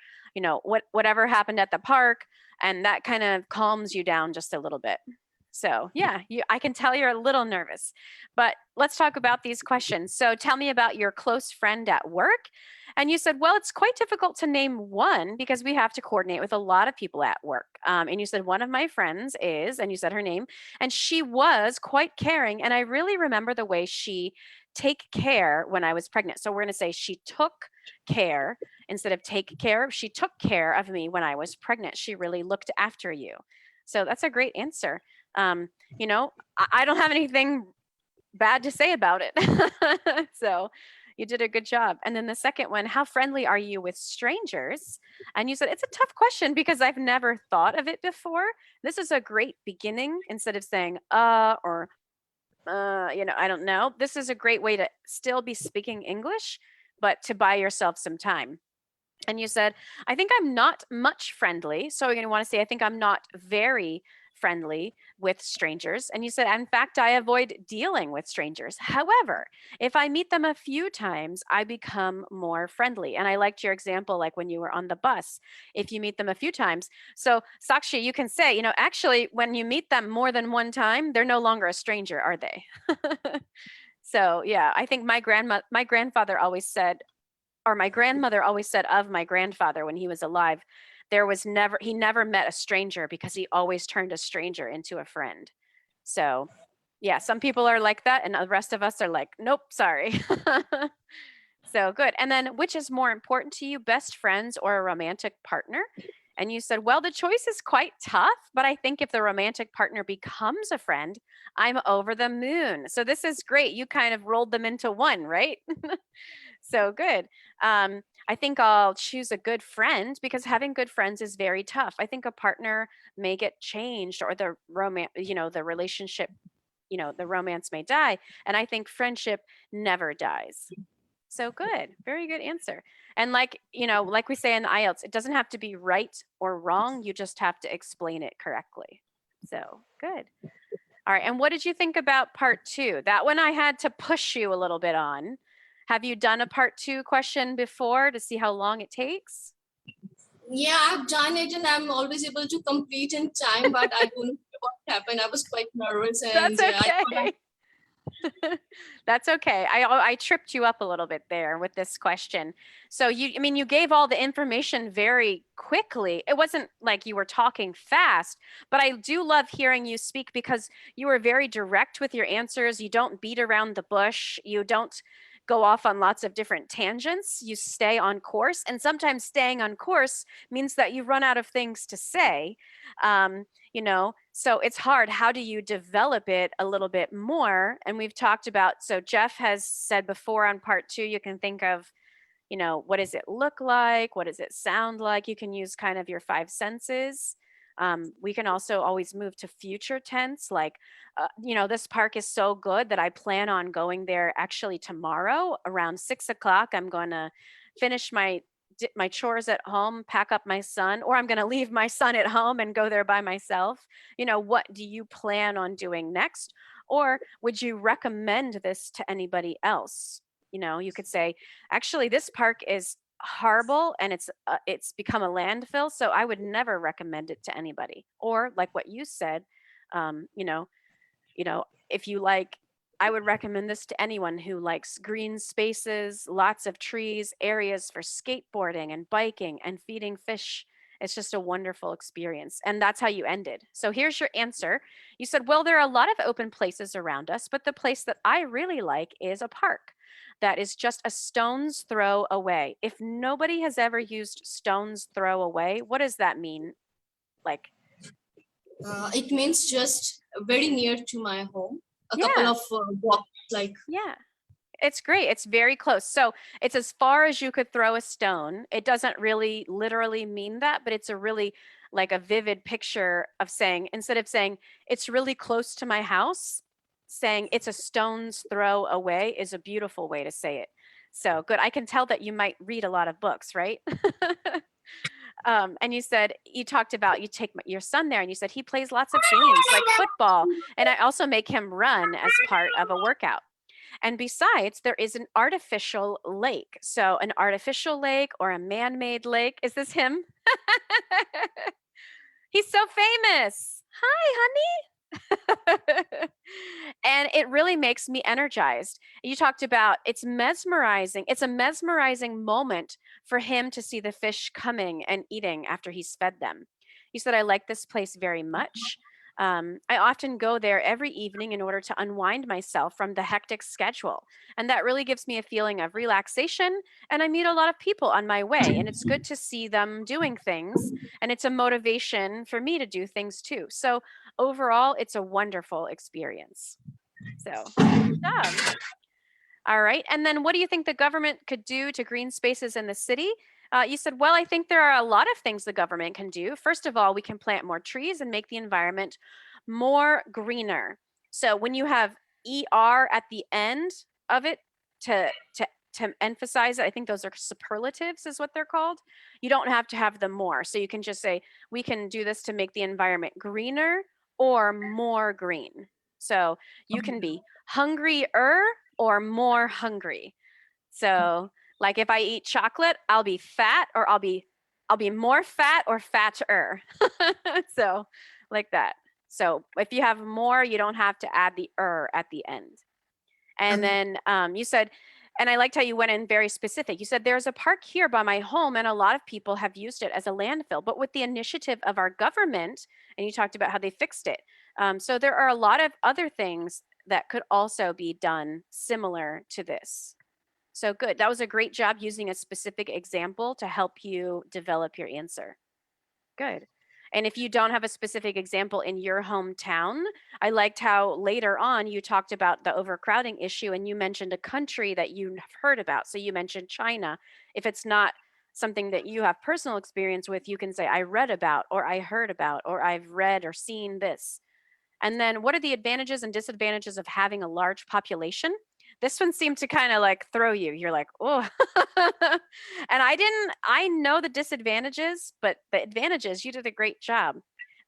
whatever happened at the park, and that kind of calms you down just a little bit. So yeah, I can tell you're a little nervous, but let's talk about these questions. So tell me about your close friend at work. And you said, well, it's quite difficult to name one because we have to coordinate with a lot of people at work. And you said, one of my friends is, and you said her name, and she was quite caring. And I really remember the way she take care when I was pregnant. So we're going to say she took care instead of take care. She took care of me when I was pregnant. She really looked after you. So that's a great answer. I don't have anything bad to say about it. So you did a good job. And then the second one, how friendly are you with strangers? And you said, it's a tough question because I've never thought of it before. This is a great beginning. Instead of saying, or, I don't know. This is a great way to still be speaking English, but to buy yourself some time. And you said, I think I'm not much friendly. So you're going to want to say, I think I'm not very friendly with strangers. And you said, in fact, I avoid dealing with strangers. However, if I meet them a few times, I become more friendly. And I liked your example, like when you were on the bus, if you meet them a few times. So Sakshi, you can say, actually, when you meet them more than one time, they're no longer a stranger, are they? So yeah, I think my grandfather always said, or my grandmother always said of my grandfather when he was alive, he never met a stranger because he always turned a stranger into a friend. So yeah, some people are like that and the rest of us are like, nope, sorry. So good. And then which is more important to you, best friends or a romantic partner? And you said, well, the choice is quite tough, but I think if the romantic partner becomes a friend, I'm over the moon. So this is great. You kind of rolled them into one, right? So good. I think I'll choose a good friend because having good friends is very tough. I think a partner may get changed or the the relationship, the romance may die. And I think friendship never dies. So good. Very good answer. And like we say in the IELTS, it doesn't have to be right or wrong. You just have to explain it correctly. So good. All right. And what did you think about part 2? That one I had to push you a little bit on. Have you done a part 2 question before to see how long it takes? Yeah, I've done it and I'm always able to complete in time, but I don't know what happened. I was quite nervous and That's okay. That's okay. I tripped you up a little bit there with this question. So you gave all the information very quickly. It wasn't like you were talking fast, but I do love hearing you speak because you were very direct with your answers. You don't beat around the bush. You don't go off on lots of different tangents. You stay on course. And sometimes staying on course means that you run out of things to say. So it's hard. How do you develop it a little bit more? And we've talked about, so Jeff has said before on part 2, you can think of, what does it look like? What does it sound like? You can use kind of your 5 senses. We can also always move to future tense, like, this park is so good that I plan on going there actually tomorrow around 6 o'clock. I'm going to finish my chores at home, pack up my son, or I'm going to leave my son at home and go there by myself. What do you plan on doing next? Or would you recommend this to anybody else? You could say, actually, this park is horrible and it's become a landfill, so I would never recommend it to anybody. Or like what you said, if you like I would recommend this to anyone who likes green spaces, lots of trees, areas for skateboarding and biking and feeding fish. It's just a wonderful experience. And that's how you ended. So here's your answer. You said, well, there are a lot of open places around us, but the place that I really like is a park that is just a stone's throw away. If nobody has ever used stone's throw away, what does that mean? Like, It means just very near to my home. A Yeah. couple of walks, like yeah, it's great. It's very close. So it's as far as you could throw a stone. It doesn't really literally mean that, but it's a really like a vivid picture of saying, instead of saying it's really close to my house, saying it's a stone's throw away is a beautiful way to say it. So good. I can tell that you might read a lot of books, right? And you said you talked about you take your son there, and you said he plays lots of games like football, and I also make him run as part of a workout. And besides, there is an artificial lake. So, an artificial lake or a man made lake. Is this him? He's so famous. Hi, honey. And it really makes me energized. You talked about it's mesmerizing. It's a mesmerizing moment for him to see the fish coming and eating after he's fed them. You said, I like this place very much. I often go there every evening in order to unwind myself from the hectic schedule. And that really gives me a feeling of relaxation. And I meet a lot of people on my way. And it's good to see them doing things. And it's a motivation for me to do things too. So overall, it's a wonderful experience. So good job. All right. And then what do you think the government could do to green spaces in the city? You said, well, I think there are a lot of things the government can do. First of all, we can plant more trees and make the environment more greener. So when you have ER at the end of it to emphasize it, I think those are superlatives is what they're called. You don't have to have them more. So you can just say, we can do this to make the environment greener or more green. So you can be hungrier or more hungry. So like if I eat chocolate, I'll be fat or I'll be more fat or fatter. So like that. So if you have more, you don't have to add the at the end. And then you said, and I liked how you went in very specific. You said there's a park here by my home and a lot of people have used it as a landfill, but with the initiative of our government, and you talked about how they fixed it. So there are a lot of other things that could also be done similar to this. So good. That was a great job using a specific example to help you develop your answer. Good. And if you don't have a specific example in your hometown, I liked how later on you talked about the overcrowding issue and you mentioned a country that you've heard about. So you mentioned China. If it's not something that you have personal experience with, you can say, I read about, or I heard about, or I've read or seen this. And then what are the advantages and disadvantages of having a large population? This one seemed to kind of like throw you. You're like, oh. And I know the disadvantages, but the advantages, you did a great job.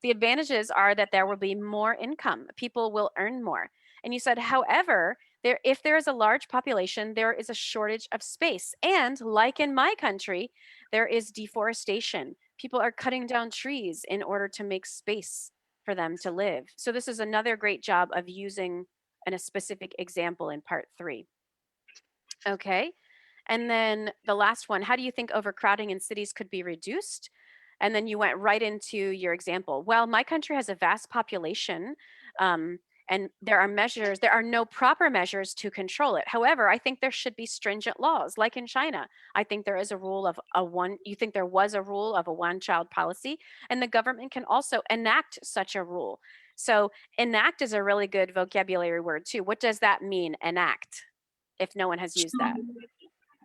The advantages are that there will be more income. People will earn more. And you said, however, if there is a large population, there is a shortage of space. And like in my country, there is deforestation. People are cutting down trees in order to make space for them to live. So this is another great job of using a specific example in part 3. Okay. And then the last one, how do you think overcrowding in cities could be reduced? And then you went right into your example. Well, my country has a vast population, and there are no proper measures to control it. However, I think there should be stringent laws, like in China. I think there is a rule of you think there was a rule of a one-child policy, and the government can also enact such a rule. So enact is a really good vocabulary word too. What does that mean, enact, if no one has used that?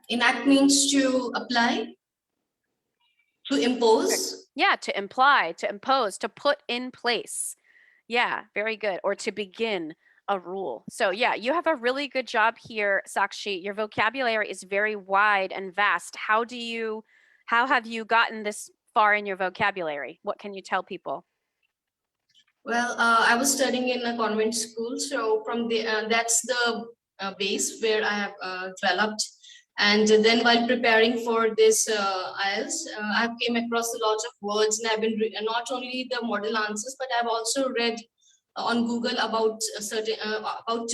enact means to apply, to impose. Yeah, to imply, to impose, to put in place. Yeah, very good. Or to begin a rule. So yeah, you have a really good job here, Sakshi. Your vocabulary is very wide and vast. How have you gotten this far in your vocabulary? What can you tell people? Well, I was studying in a convent school, so from the that's the base where I have developed. And then while preparing for this Ielts, I've came across a lot of words, and I've been not only the model answers, but I've also read on Google about a certain about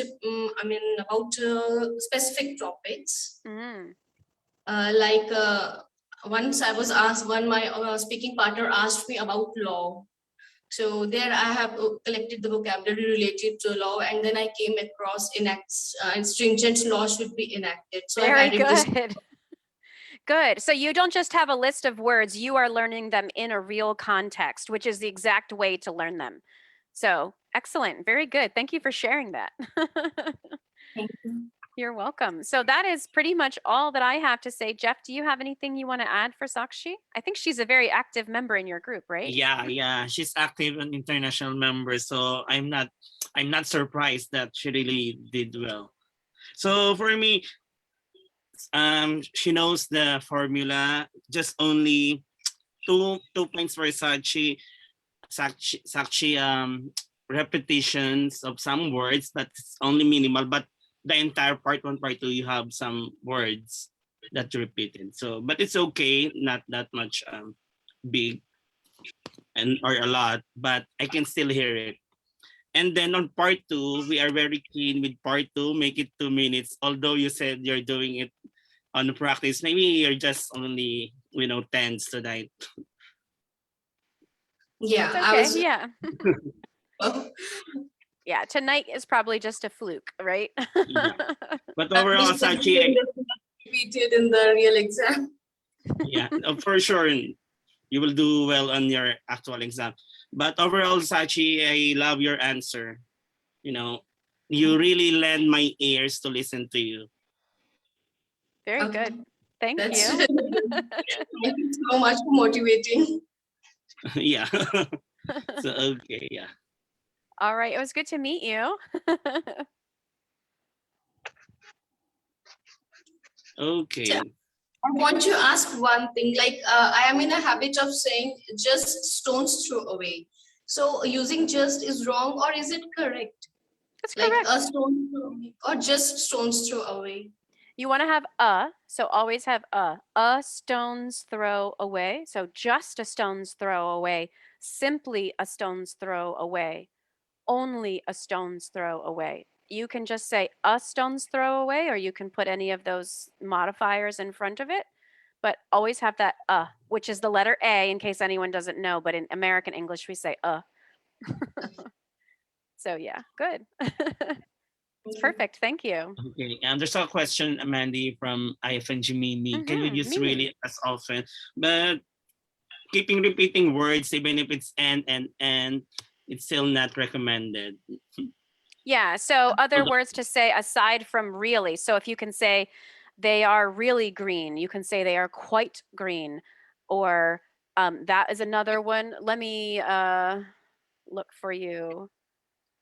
specific topics. Mm. Like once I was asked, my speaking partner asked me about law. So there I have collected the vocabulary related to law, and then I came across enacts and stringent law should be enacted. So Very I've added this. good. Good. So you don't just have a list of words, you are learning them in a real context, which is the exact way to learn them. So excellent. Very good. Thank you for sharing that. Thank you. You're welcome. So that is pretty much all that I have to say. Jeff, do you have anything you want to add for Sakshi? I think she's a very active member in your group, right? Yeah, she's active and international member, so I'm not surprised that she really did well. So for me, she knows the formula. Just only two points for Sakshi repetitions of some words, but it's only minimal. But the entire part 1, part 2, you have some words that you repeated. So, but it's okay, not that much big and or a lot, but I can still hear it. And then on part 2, we are very keen with part 2, make it 2 minutes. Although you said you're doing it on the practice, maybe you're just only, tense tonight. Yeah, It's I okay. was. Yeah. Oh, Yeah. Tonight is probably just a fluke, right? Yeah. But that overall, means that Sachi, repeated in the real exam. yeah, for sure, you will do well on your actual exam. But overall, Sachi, I love your answer. You really lend my ears to listen to you. Very Okay. good. Thank That's you. thank you so much for motivating. Yeah. So, okay, yeah. All right. It was good to meet you. Okay. I want to ask one thing. Like I am in a habit of saying just stones throw away. So using just is wrong, or is it correct? That's Like correct. a stone throw away, or just stones throw away. You want to have a, so always have a stone's throw away. So just a stone's throw away, simply a stone's throw away, only a stone's throw away. You can just say a stone's throw away, or you can put any of those modifiers in front of it, but always have that which is the letter A in case anyone doesn't know, but in American English we say So yeah, good. It's perfect. Thank you. Okay. There's a question, Mandy, from IFNG Mimi. Can you use Mimi. really as often? But keeping repeating words, even if it's and, it's still not recommended. Yeah. So other words to say aside from really. So if you can say they are really green, you can say they are quite green, or that is another one. Let me look for you.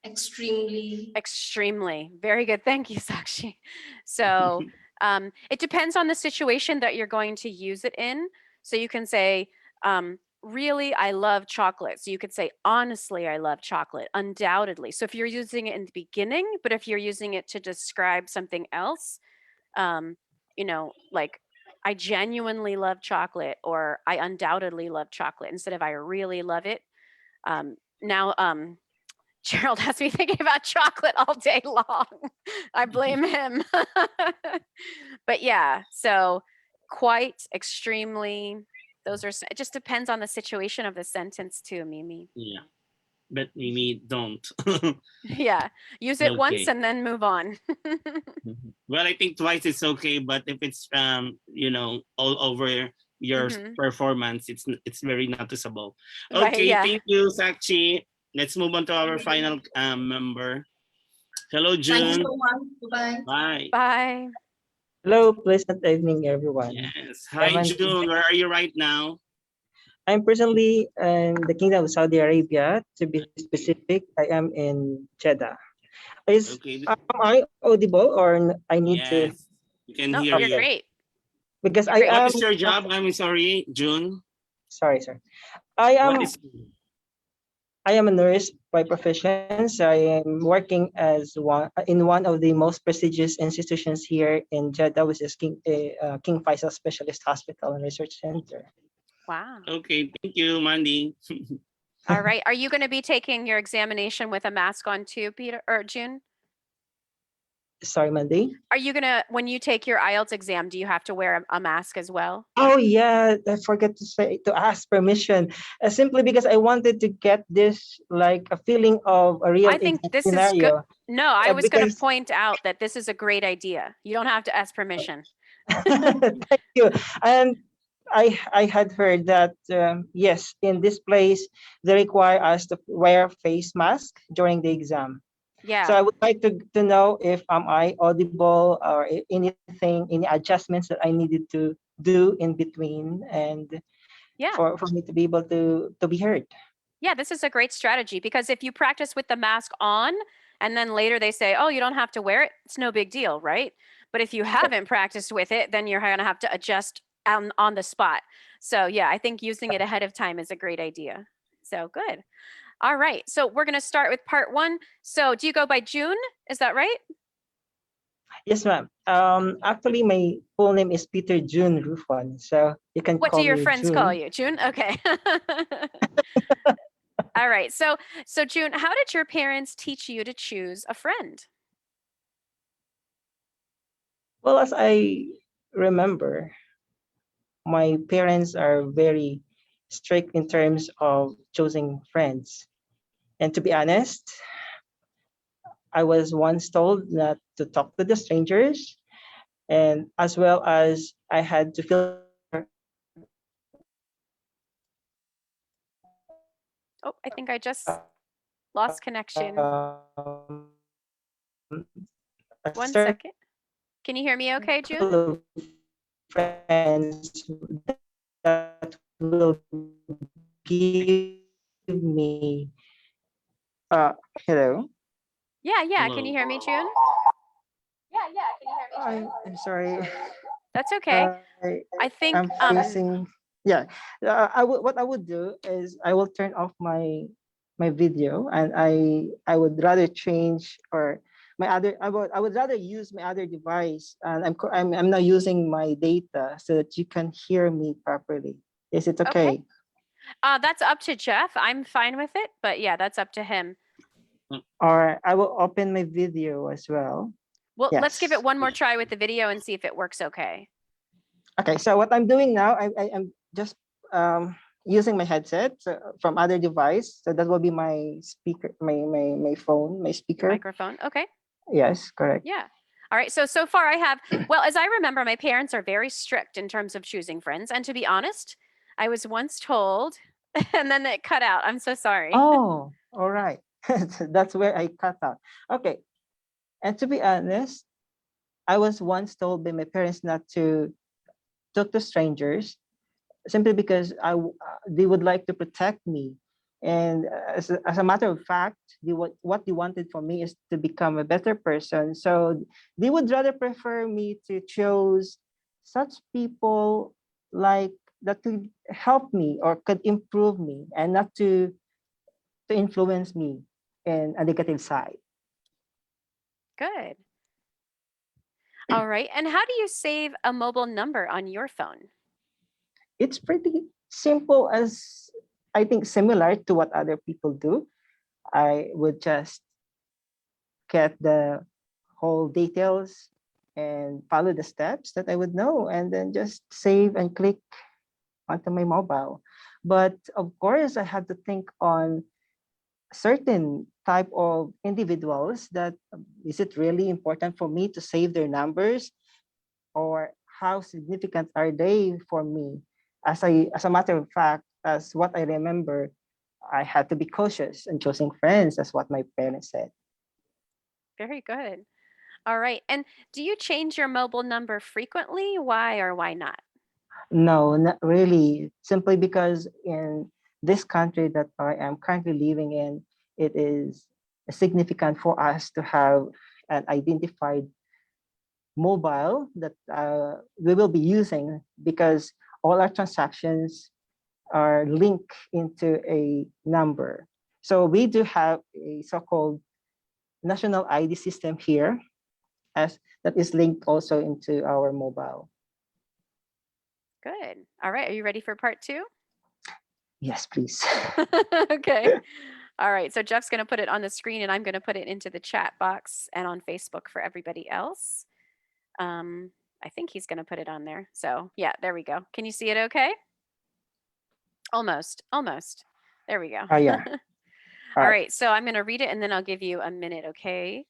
Extremely. Extremely. Very good. Thank you, Sakshi. So it depends on the situation that you're going to use it in. So you can say, really, I love chocolate. So you could say, honestly, I love chocolate, undoubtedly. So if you're using it in the beginning, but if you're using it to describe something else, like I genuinely love chocolate, or I undoubtedly love chocolate, instead of I really love it. Now, Gerald has me thinking about chocolate all day long. I blame him. But yeah, so quite, extremely, those are, it just depends on the situation of the sentence too, Mimi. Yeah. But Mimi, don't. Yeah, use it once Okay. and then move on. Well, I think twice is okay, but if it's all over your performance, it's very noticeable. Right, Okay, yeah. thank you, Sakshi. Let's move on to our final member. Hello, Thank you June. so much. Bye. Bye. Bye. Hello, pleasant evening, everyone. Yes. Hi, I'm, June. Where are you right now? I'm presently in the Kingdom of Saudi Arabia. To be specific, I am in Jeddah. Okay. Am I audible, or I need to? Yes, we can No, hear you're you. great. Because You're I great. What am. is your job? I'm sorry, June. Sorry, sir. I What am. is I am a nurse by profession. So I am working as in one of the most prestigious institutions here in Jeddah, which is King Faisal Specialist Hospital and Research Center. Wow. okay? Thank you, Mandy. All right. Are you going to be taking your examination with a mask on too, Peter or June? Sorry, Mandy. Are you going to, when you take your IELTS exam, do you have to wear a mask as well? Oh yeah, I forget to ask permission. Simply because I wanted to get this like a feeling of a real I think exam this is good. scenario. No, I was going to Because point out that this is a great idea. You don't have to ask permission. thank you. And I had heard that yes, in this place they require us to wear face mask during the exam. So Yeah. I would like to know if am I audible or anything, any adjustments that I needed to do in between and Yeah. for me to be able to be heard. Yeah, this is a great strategy because if you practice with the mask on and then later they say, oh, you don't have to wear it, it's no big deal, right? But if you haven't practiced with it, then you're going to have to adjust on the spot. So, yeah, I think using it ahead of time is a great idea. So, good. All right. So, we're going to start with part 1. So, do you go by June? Is that right? Yes, ma'am. Actually, my full name is Peter June Rufon, so you can What do call your me friends call June. you? June? Okay. All right. So June, how did your parents teach you to choose a friend? Well, as I remember, my parents are very strict in terms of choosing friends. And to be honest, I was once told not to talk to the strangers, and as well as I had to filter Oh, I think I just lost connection. a 1 circle second. Can you hear me okay, June? of friends that will give me hello. Yeah. Can you Hello. hear me, June? I'm sorry. That's okay. I think I'm facing. Yeah, what I would do is I will turn off my video, and I would rather change or my other I would rather use my other device, and I'm now using my data so that you can hear me properly. Is it okay. okay? That's up to Jeff. I'm fine with it, but yeah, that's up to him. Or I will open my video as well. Well, let's give it Yes. one more try with the video and see if it works okay. Okay, so what I'm doing now, I am just using my headset from other device. So that will be my speaker, my phone, my Your speaker. microphone. Okay. Yes, correct. Yeah. All right. So far I have, well, as I remember, my parents are very strict in terms of choosing friends. And to be honest, I was once told, and then it cut out. I'm so sorry. Oh, all right. That's where I cut out. Okay. And to be honest, I was once told by my parents not to talk to strangers simply because they would like to protect me. And as a matter of fact, what they wanted for me is to become a better person. So they would rather prefer me to choose such people like that could help me or could improve me and not to influence me in a negative side. Good. All right. And how do you save a mobile number on your phone? It's pretty simple, as I think similar to what other people do. I would just get the whole details and follow the steps that I would know, and then just save and click onto my mobile. But of course, I had to think on certain type of individuals that is it really important for me to save their numbers, or how significant are they for me? As a matter of fact, as what I remember, I had to be cautious in choosing friends, as what my parents said. Very good. All right. And do you change your mobile number frequently? Why or why not? No, not really. Simply because in this country that I am currently living in, it is significant for us to have an identified mobile that we will be using, because all our transactions are linked into a number. So we do have a so-called national ID system here, as that is linked also into our mobile. Good. All right. Are you ready for part 2? Yes, please. Okay. All right. So Jeff's going to put it on the screen and I'm going to put it into the chat box and on Facebook for everybody else. I think he's going to put it on there. So yeah, there we go. Can you see it okay? Almost, almost. There we go. Oh, yeah. All right. So I'm going to read it and then I'll give you a minute. Okay.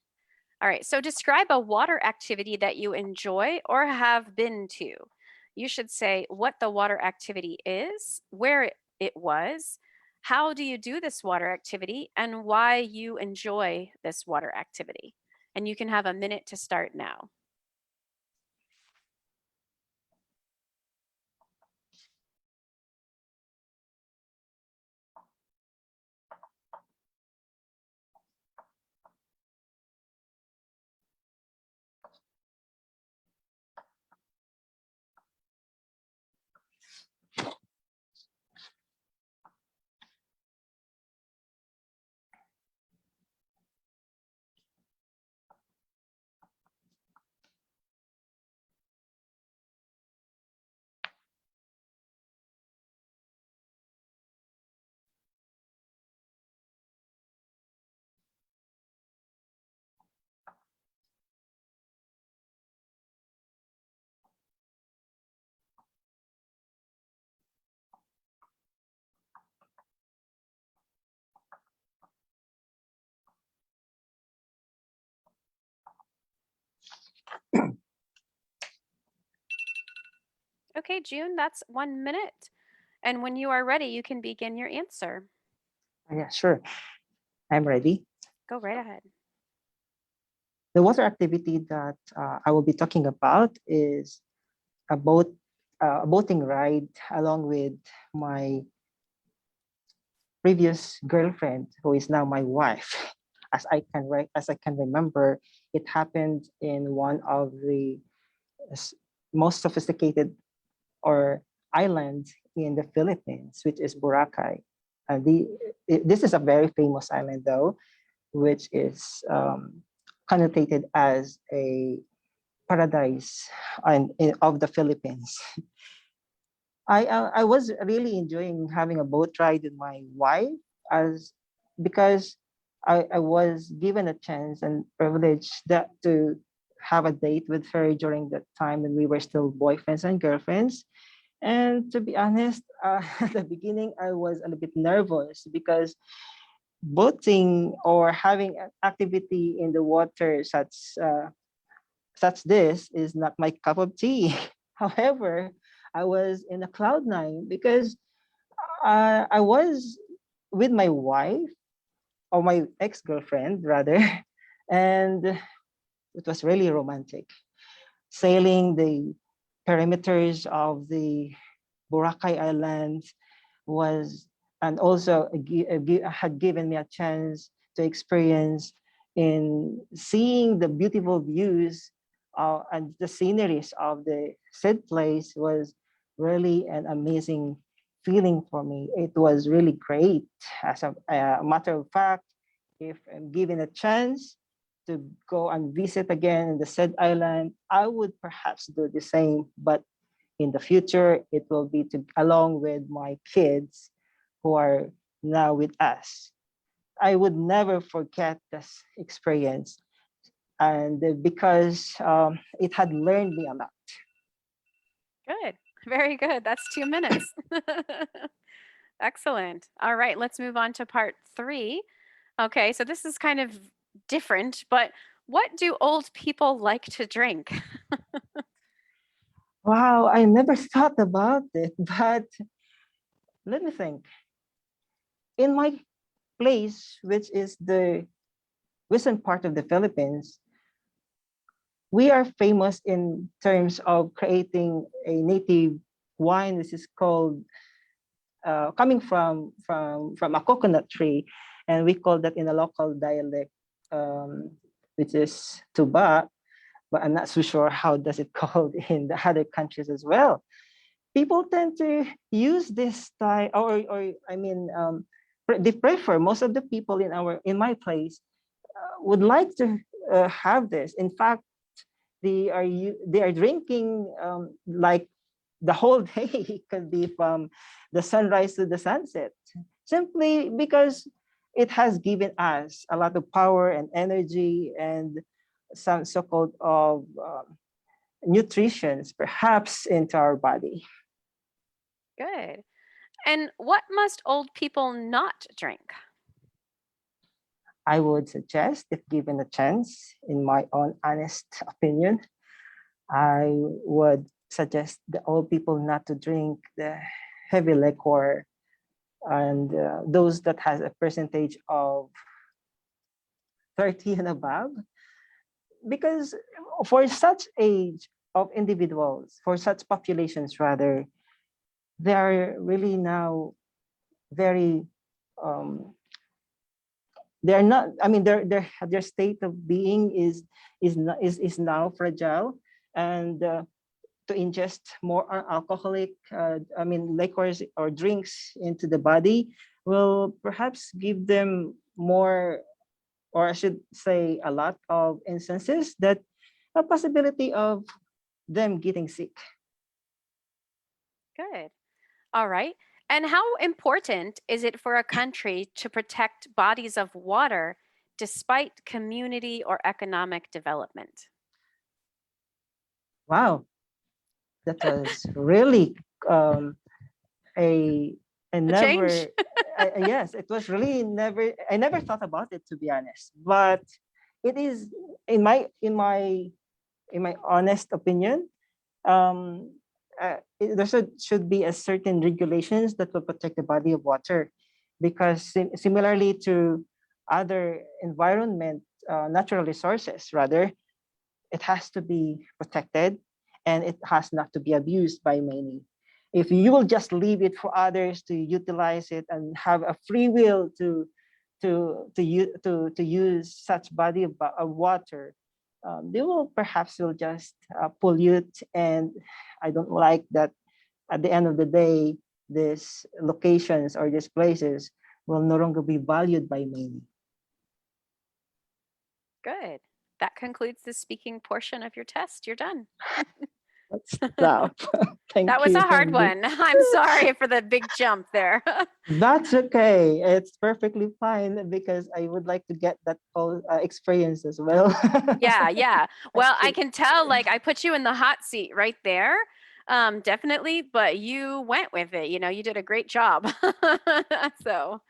All right. So describe a water activity that you enjoy or have been to. You should say what the water activity is, where it was, how do you do this water activity, and why you enjoy this water activity. And you can have a minute to start now. Okay, June, that's 1 minute. And when you are ready, you can begin your answer. Yeah, sure. I'm ready. Go right ahead. The water activity that I will be talking about is a boating ride along with my previous girlfriend, who is now my wife. As I can remember, it happened in one of the most sophisticated or islands in the Philippines, which is Boracay. This is a very famous island, though, which is connotated as a paradise of the Philippines. I was really enjoying having a boat ride with my wife as because I was given a chance and privilege that to have a date with her during that time when we were still boyfriends and girlfriends. And to be honest, at the beginning I was a little bit nervous because boating or having an activity in the water such this is not my cup of tea. However, I was in a cloud nine because I was with my wife or my ex-girlfriend rather, and it was really romantic. Sailing the perimeters of the Boracay Islands was, and also had given me a chance to experience in seeing the beautiful views and the sceneries of the said place was really an amazing feeling for me. It was really great. As a matter of fact, if I'm given a chance to go and visit again in the said island, I would perhaps do the same, but in the future, it will be along with my kids who are now with us. I would never forget this experience, and because it had learned me a lot. Good. Very good. That's 2 minutes. Excellent. All right, let's move on to part 3. Okay, so this is kind of different, but what do old people like to drink? Wow, I never thought about it, but let me think. In my place, which is the western part of the Philippines, we are famous in terms of creating a native wine, which is called coming from a coconut tree, and we call that in a local dialect, which is tuba. But I'm not so sure how does it called in the other countries as well. People tend to use this style, or I mean, they prefer. Most of the people in my place would like to have this. In fact, they are drinking like the whole day could be from the sunrise to the sunset, simply because it has given us a lot of power and energy and some so-called of nutritions perhaps into our body. Good. And what must old people not drink? I would suggest, if given a chance, in my own honest opinion, I would suggest the old people not to drink the heavy liquor and those that has a percentage of 30 and above, because for such age of individuals, for such populations rather, they are really now very they're not, I mean, their state of being is now fragile, and to ingest more alcoholic I mean liquors or drinks into the body will perhaps give them more, or I should say a lot of instances that a possibility of them getting sick. Good. All right. And how important is it for a country to protect bodies of water despite community or economic development? Wow, that was really a A change. never yes, it was really never, I never thought about it, to be honest, but it is in my honest opinion, there should be a certain regulations that will protect the body of water, because similarly to other environment, natural resources rather, it has to be protected and it has not to be abused by many. If you will just leave it for others to utilize it and have a free will to use such body of water, they will perhaps will just pollute. And I don't like that. At the end of the day, these locations or these places will no longer be valued by many. Good. That concludes the speaking portion of your test. You're done. Let's stop. Thank That was you, a hard Wendy. one. I'm sorry for the big jump there. That's okay. It's perfectly fine because I would like to get that whole experience as well. Yeah, yeah. Well, I can tell, like, I put you in the hot seat right there. Definitely, but you went with it. You know, you did a great job. So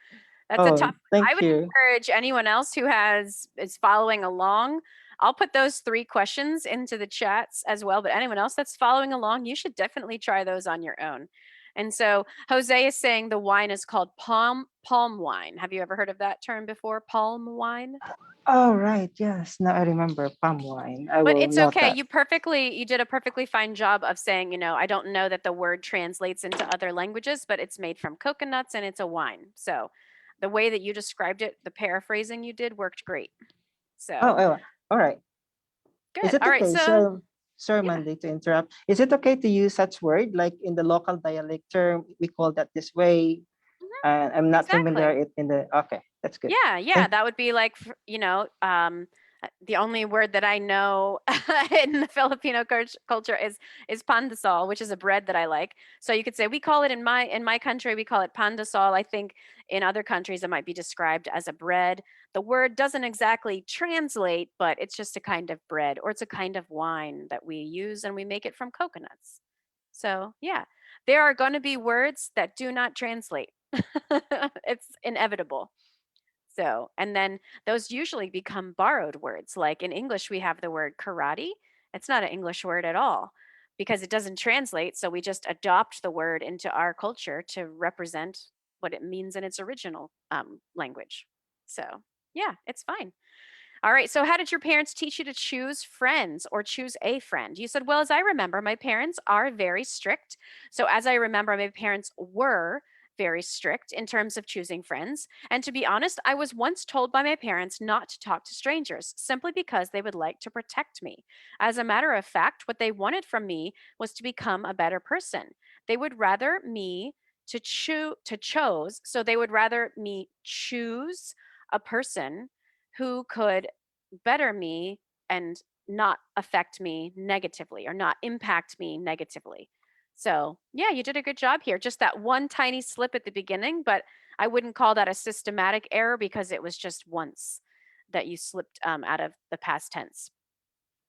that's a Oh, tough one. I thank would you. encourage anyone else who is following along. I'll put those 3 questions into the chats as well, but anyone else that's following along, you should definitely try those on your own. And so Jose is saying the wine is called palm wine. Have you ever heard of that term before? Palm wine? Oh, right. Yes. Now I remember palm wine. I But will it's note okay. that. You did a perfectly fine job of saying, I don't know that the word translates into other languages, but it's made from coconuts and it's a wine. So the way that you described it, the paraphrasing you did worked great. Oh, So oh, all right. Is good. it All right. okay? So So, sorry, yeah. Mandy, to interrupt. Is it okay to use such word like in the local dialect term? We call that this way. I'm not familiar Exactly. it in the. Okay, that's good. Yeah, yeah, Thank. that would be like, the only word that I know in the Filipino culture is pandesal, which is a bread that I like. So you could say we call it in my country we call it pandesal. I think in other countries it might be described as a bread. The word doesn't exactly translate, but it's just a kind of bread or it's a kind of wine that we use and we make it from coconuts. So, yeah, there are going to be words that do not translate. It's inevitable. So, and then those usually become borrowed words. Like in English, we have the word karate. It's not an English word at all because it doesn't translate. So we just adopt the word into our culture to represent what it means in its original language. So, yeah, it's fine. All right. So, how did your parents teach you to choose friends or choose a friend? You said, well, as I remember, my parents are very strict. So, as I remember, my parents were very strict in terms of choosing friends. And to be honest, I was once told by my parents not to talk to strangers simply because they would like to protect me. As a matter of fact, what they wanted from me was to become a better person. They would rather me to chose, so they would rather me choose a person who could better me and not affect me negatively or not impact me negatively. So, yeah, you did a good job here. Just that one tiny slip at the beginning, but I wouldn't call that a systematic error because it was just once that you slipped out of the past tense.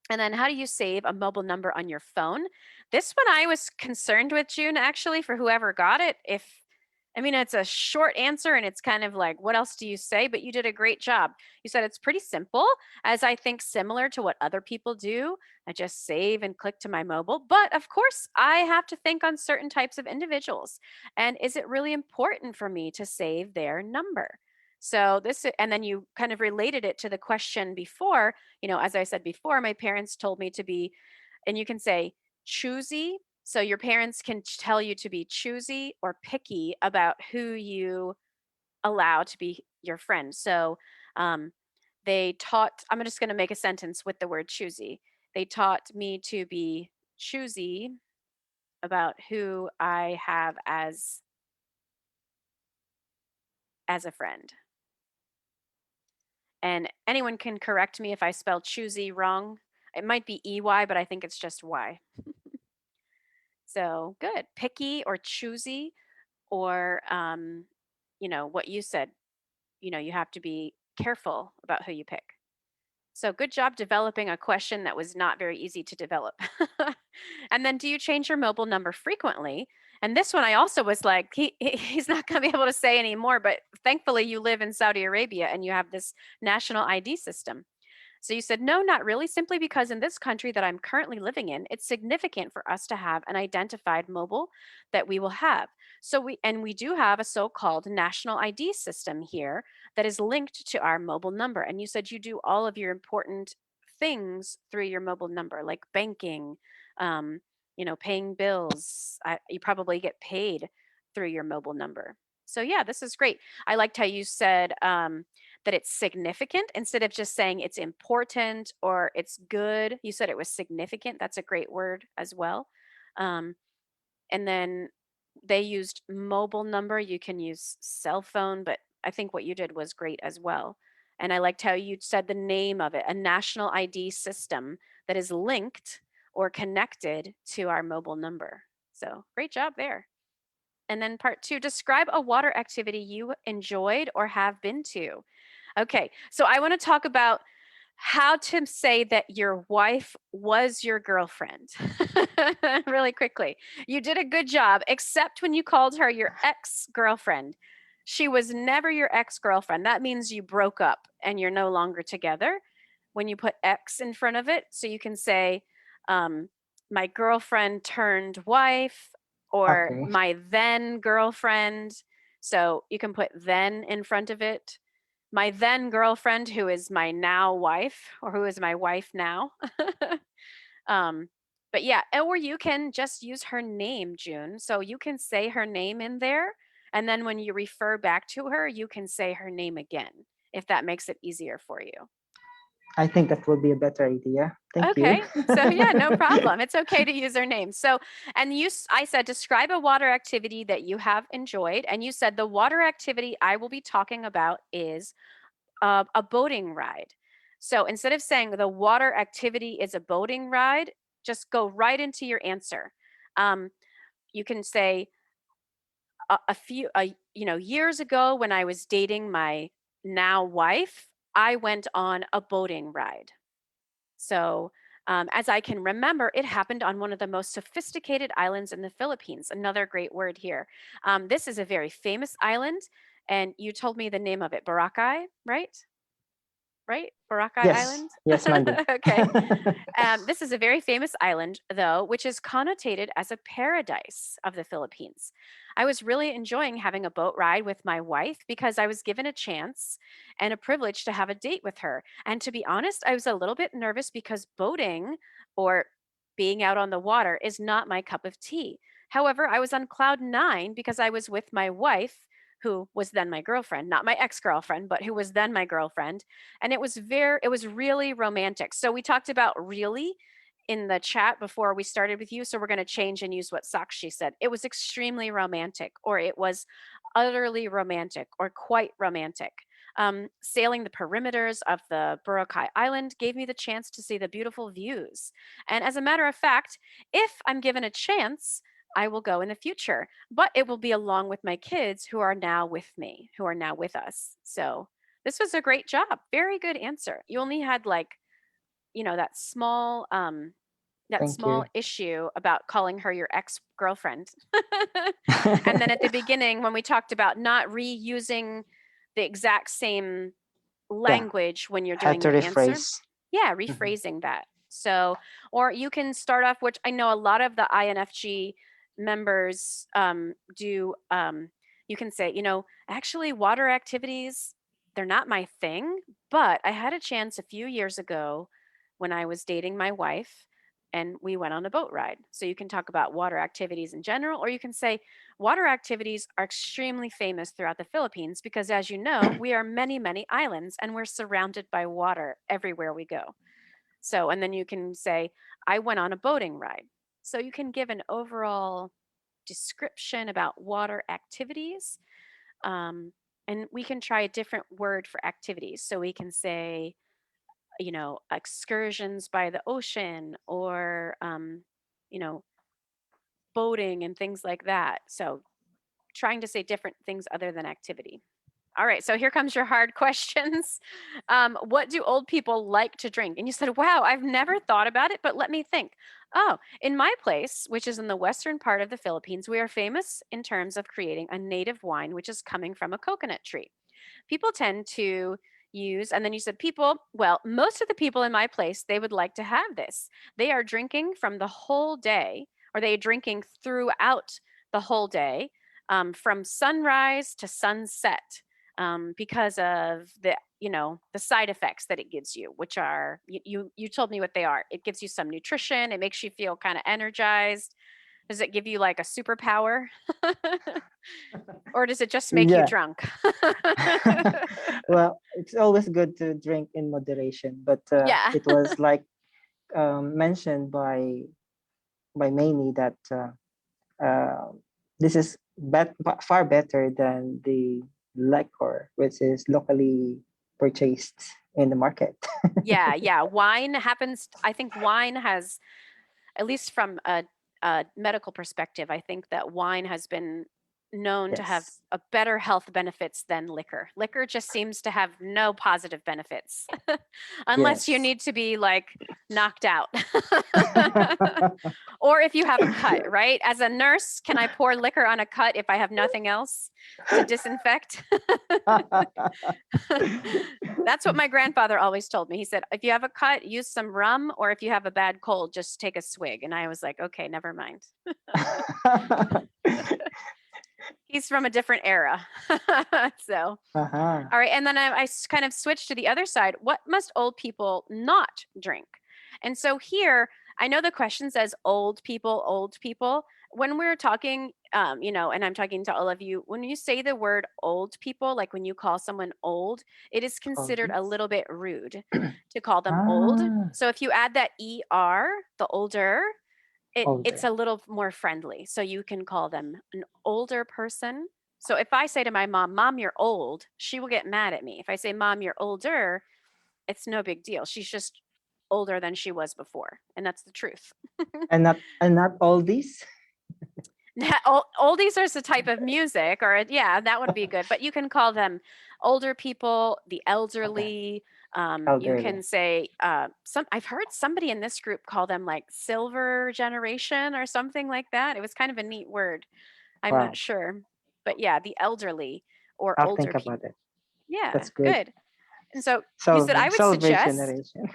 And then how do you save a mobile number on your phone? This one I was concerned with, June, actually, for whoever got it. I mean, it's a short answer and it's kind of like, what else do you say? But you did a great job. You said it's pretty simple, as I think similar to what other people do. I just save and click to my mobile. But of course, I have to think on certain types of individuals. And is it really important for me to save their number? So and then you kind of related it to the question before, as I said before, my parents told me to be, and you can say choosy. So your parents can tell you to be choosy or picky about who you allow to be your friend. So um, I'm just going to make a sentence with the word choosy. They taught me to be choosy about who I have as a friend. And anyone can correct me if I spell choosy wrong. It might be EY, but I think it's just Y. So good. Picky or choosy, or, what you said, you have to be careful about who you pick. So good job developing a question that was not very easy to develop. And then do you change your mobile number frequently? And this one I also was like, he's not going to be able to say anymore, but thankfully you live in Saudi Arabia and you have this national ID system. So you said, no, not really, simply because in this country that I'm currently living in, it's significant for us to have an identified mobile that we will have. So we do have a so-called national ID system here that is linked to our mobile number. And you said you do all of your important things through your mobile number, like banking, paying bills. You probably get paid through your mobile number. So yeah, this is great. I liked how you said that it's significant instead of just saying it's important or it's good. You said it was significant. That's a great word as well. Um, and then they used mobile number. You can use cell phone, but I think what you did was great as well. And I liked how you said the name of it, a national ID system that is linked or connected to our mobile number. So great job there. And then part 2, describe a water activity you enjoyed or have been to. Okay, so I want to talk about how to say that your wife was your girlfriend really quickly. You did a good job, except when you called her your ex-girlfriend. She was never your ex-girlfriend. That means you broke up and you're no longer together when you put ex in front of it. So you can say, my girlfriend turned wife, or Okay. my then girlfriend. So you can put then in front of it. My then girlfriend, who is my now wife, or who is my wife now. um, but yeah, or you can just use her name, June. So you can say her name in there. And then when you refer back to her, you can say her name again, if that makes it easier for you. I think that would be a better idea. Thank you. Okay. So yeah, no problem. It's okay to use her name. So, and I said, describe a water activity that you have enjoyed. And you said the water activity I will be talking about is a boating ride. So instead of saying the water activity is a boating ride, just go right into your answer. You can say a few, years ago when I was dating my now wife, I went on a boating ride. So, as I can remember, it happened on one of the most sophisticated islands in the Philippines. Another great word here. This is a very famous island, and you told me the name of it, Boracay, right? Right? Boracay Yes. Island? Yes, Mandy. Okay. This is a very famous island, though, which is connotated as a paradise of the Philippines. I was really enjoying having a boat ride with my wife because I was given a chance and a privilege to have a date with her. And to be honest, I was a little bit nervous because boating, or being out on the water, is not my cup of tea. However, I was on cloud 9 because I was with my wife, who was then my girlfriend, not my ex-girlfriend, but who was then my girlfriend. And it was really romantic. So we talked about really in the chat before we started with you. So we're going to change and use what Sakshi said. It was extremely romantic, or it was utterly romantic, or quite romantic. Sailing the perimeters of the Boracay Island gave me the chance to see the beautiful views. And as a matter of fact, if I'm given a chance, I will go in the future, but it will be along with my kids who are now with me, who are now with us. So this was a great job. Very good answer. You only had like, that Thank small you. issue about calling her your ex-girlfriend. And then at the beginning, when we talked about not reusing the exact same Yeah, language when you're had doing to your answer, rephrase. yeah, Mhm. rephrasing that. So, or you can start off, which I know a lot of the INFG members do. You can say, actually, water activities, they're not my thing, but I had a chance a few years ago when I was dating my wife and we went on a boat ride. So you can talk about water activities in general, or you can say water activities are extremely famous throughout the Philippines because, as you know, we are many, many islands and we're surrounded by water everywhere we go. So, and then you can say, I went on a boating ride. So you can give an overall description about water activities. And we can try a different word for activities. So we can say, excursions by the ocean or, you know, boating and things like that. So trying to say different things other than activity. All right, so here comes your hard questions. What do old people like to drink? And you said, wow, I've never thought about it, but let me think. Oh, in my place, which is in the western part of the Philippines, we are famous in terms of creating a native wine, which is coming from a coconut tree. People tend to use, and then you said people, well, most of the people in my place, they would like to have this. They are drinking from the whole day, or they are drinking throughout the whole day, from sunrise to sunset, because of the side effects that it gives you, which are you told me what they are. It gives you some nutrition. It makes you feel kind of energized. Does it give you like a superpower? Or does it just make you Yeah. drunk? Well, it's always good to drink in moderation, but Yeah. it was like mentioned by Manny that uh, this is far better than the liquor, which is locally purchased in the market. Yeah, yeah. Wine happens. I think wine has, at least from a medical perspective, I think that wine has been known to have Yes. a better health benefits than liquor. Liquor just seems to have no positive benefits, unless you Yes. need to be like knocked out. Or if you have a cut, right? As a nurse, can I pour liquor on a cut if I have nothing else to disinfect? That's what my grandfather always told me. He said, if you have a cut, use some rum, or if you have a bad cold, just take a swig. And I was like, okay, never mind. He's from a different era. So, Uh-huh. all right. And then I kind of switched to the other side. What must old people not drink? And so here, I know the question says old people, old people. When we're talking, and I'm talking to all of you, when you say the word old people, like when you call someone old, it is considered a Oldies. little bit rude to call them old. Ah, So if you add that ER, the older, it's older. a little more friendly. So you can call them an older person. So if I say to my mom, Mom, you're old, she will get mad at me. If I say, Mom, you're older, it's no big deal. She's just older than she was before. And that's the truth. And not oldies. Oldies are a type of music, or yeah, that would be good. But you can call them older people, the Okay. elderly. You Elderly. can say some. I've heard somebody in this group call them like silver generation or something like that. It was kind of a neat word. I'm not Wow. sure, but yeah, the elderly or I'll older think people. about it. Yeah, That's good. good. And so you said Silver, I would silver suggest generation.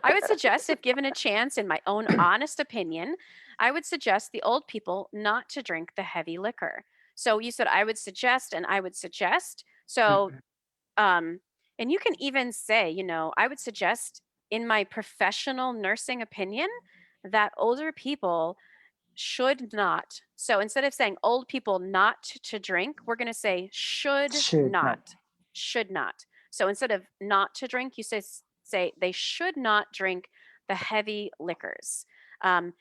I would suggest, if given a chance, in my own honest opinion, I would suggest the old people not to drink the heavy liquor. So you said I would suggest and I would suggest. So Mhm. um and you can even say, I would suggest in my professional nursing opinion that older people should not. So instead of saying old people not to drink, we're going to say should Should not. not. Should not. So instead of not to drink, you say they should not drink the heavy liquors. Um,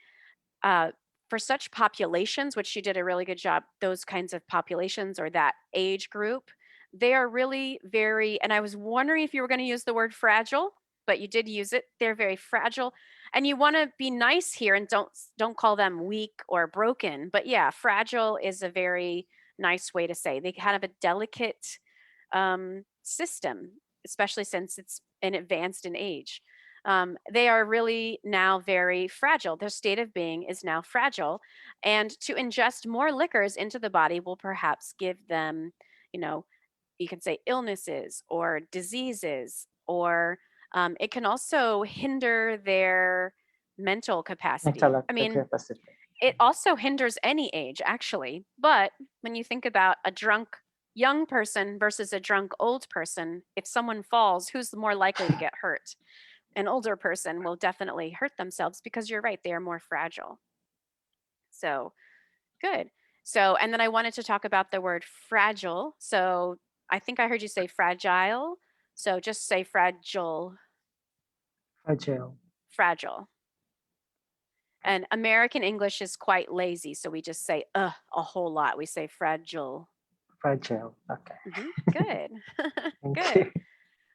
uh, for such populations, which you did a really good job, those kinds of populations or that age group, they are really very, and I was wondering if you were going to use the word fragile, but you did use it. They're very fragile. And you want to be nice here and don't call them weak or broken. But yeah, fragile is a very nice way to say. They have a delicate system, especially since it's advanced in age. They are really now very fragile. Their state of being is now fragile. And to ingest more liquors into the body will perhaps give them, you can say illnesses or diseases, or it can also hinder their mental capacity. I mean, capacity. it also hinders any age, actually. But when you think about a drunk young person versus a drunk old person, if someone falls, who's more likely to get hurt? An older person will definitely hurt themselves because you're right, they are more fragile. So good. So, and then I wanted to talk about the word fragile. So I think I heard you say fragile. So just say fragile. Fragile. Fragile. And American English is quite lazy. So we just say a whole lot. We say fragile. Fragile. Okay. Good. Thank Good. you.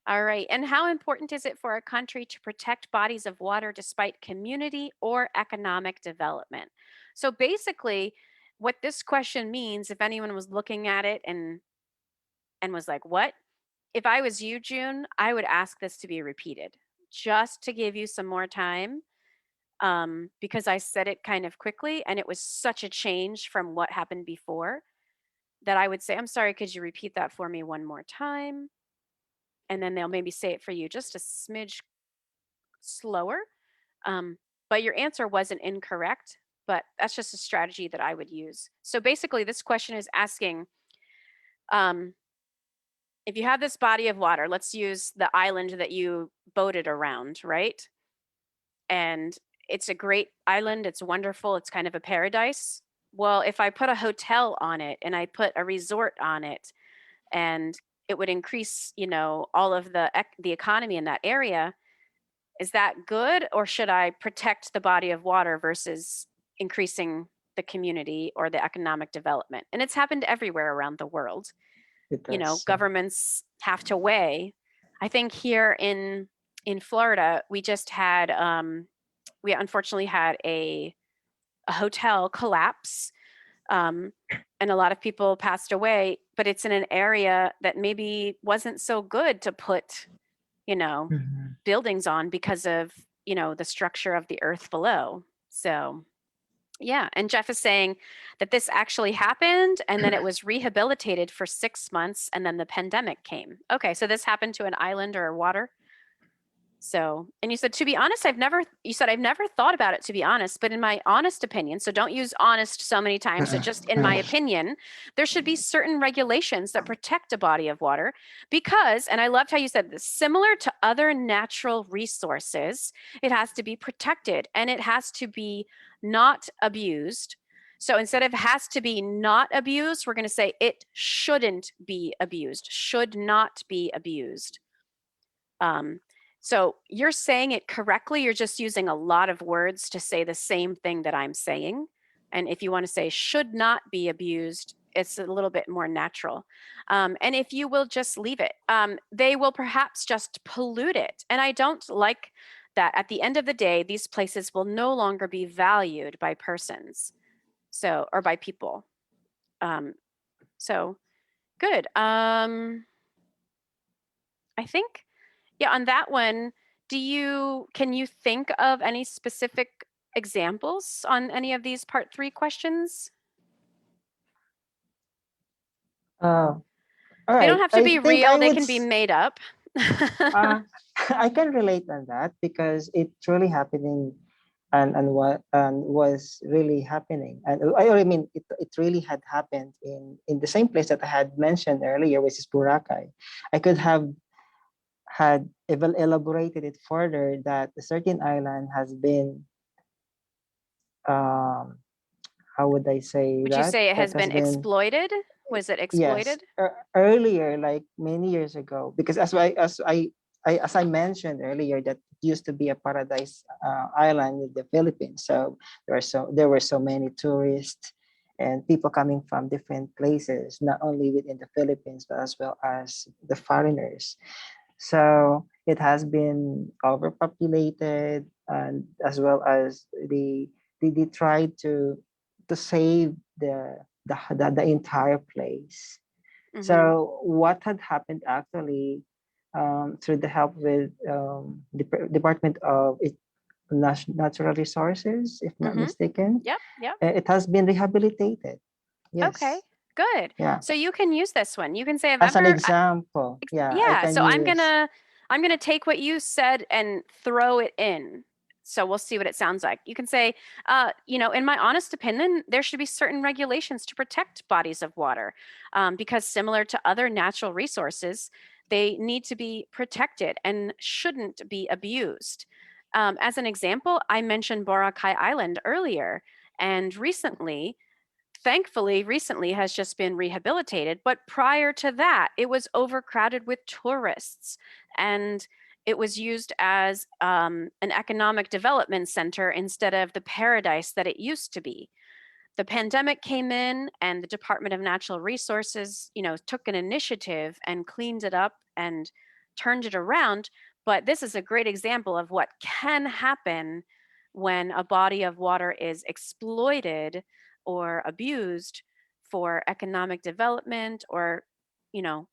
All right. And how important is it for a country to protect bodies of water despite community or economic development? So basically, what this question means, if anyone was looking at it and was like, what? If I was you, June, I would ask this to be repeated just to give you some more time, because I said it kind of quickly and it was such a change from what happened before that I would say, I'm sorry, could you repeat that for me one more time? And then they'll maybe say it for you just a smidge slower. But your answer wasn't incorrect, but that's just a strategy that I would use. So basically, this question is asking, if you have this body of water, let's use the island that you boated around, right? And it's a great island. It's wonderful. It's kind of a paradise. Well, if I put a hotel on it and I put a resort on it, and it would increase, all of the economy in that area, is that good, or should I protect the body of water versus increasing the community or the economic development? And it's happened everywhere around the world. It does. Governments have to weigh. I think here in Florida, we just had we unfortunately had a hotel collapse, and a lot of people passed away, but it's in an area that maybe wasn't so good to put Mhm. buildings on because of the structure of the earth below. So yeah, and Jeff is saying that this actually happened and then it was rehabilitated for 6 months and then the pandemic came. Okay, so this happened to an island or water. So, and you said, to be honest, I've never thought about it, to be honest, but in my honest opinion, so don't use honest so many times, so just in my opinion, there should be certain regulations that protect a body of water because, and I loved how you said this, similar to other natural resources, it has to be protected and it has to be not abused. So instead of has to be not abused, we're going to say it shouldn't be abused, should not be abused. So you're saying it correctly. You're just using a lot of words to say the same thing that I'm saying. And if you want to say should not be abused, it's a little bit more natural. And if you will just leave it, they will perhaps just pollute it. And I don't like that. At the end of the day, these places will no longer be valued by persons, or by people. So good. I think, yeah, on that one, can you think of any specific examples on any of these part 3 questions? All They don't right. have to I be think real, they can be made up. I can relate on that because it's really happening and what was really happening. And I mean it really had happened in the same place that I had mentioned earlier, which is Boracay. I could have had even elaborated it further that a certain island has been how would I say Would that? you say it has That has been exploited? Was it yes, exploited? earlier, like many years ago, because as I mentioned earlier, that it used to be a paradise island in the Philippines. So there were so many tourists and people coming from different places, not only within the Philippines but as well as the foreigners. So it has been overpopulated. and as well as they tried to save the entire place. Mhm. So what had happened actually, through the help with Department of Natural Resources, if not Mhm. mistaken, Yep. Yep. it has been rehabilitated. Okay. Yes, Good. yeah. So you can use this one. You can say, if As an ever, example, yeah, I yeah. can So use. I'm gonna take what you said and throw it in. So we'll see what it sounds like. You can say, in my honest opinion, there should be certain regulations to protect bodies of water, because similar to other natural resources, they need to be protected and shouldn't be abused. As an example, I mentioned Boracay Island earlier, and recently has just been rehabilitated, but prior to that it was overcrowded with tourists, and it was used as an economic development center instead of the paradise that it used to be. The pandemic came in and the Department of Natural Resources, took an initiative and cleaned it up and turned it around. But this is a great example of what can happen when a body of water is exploited or abused for economic development or, you know,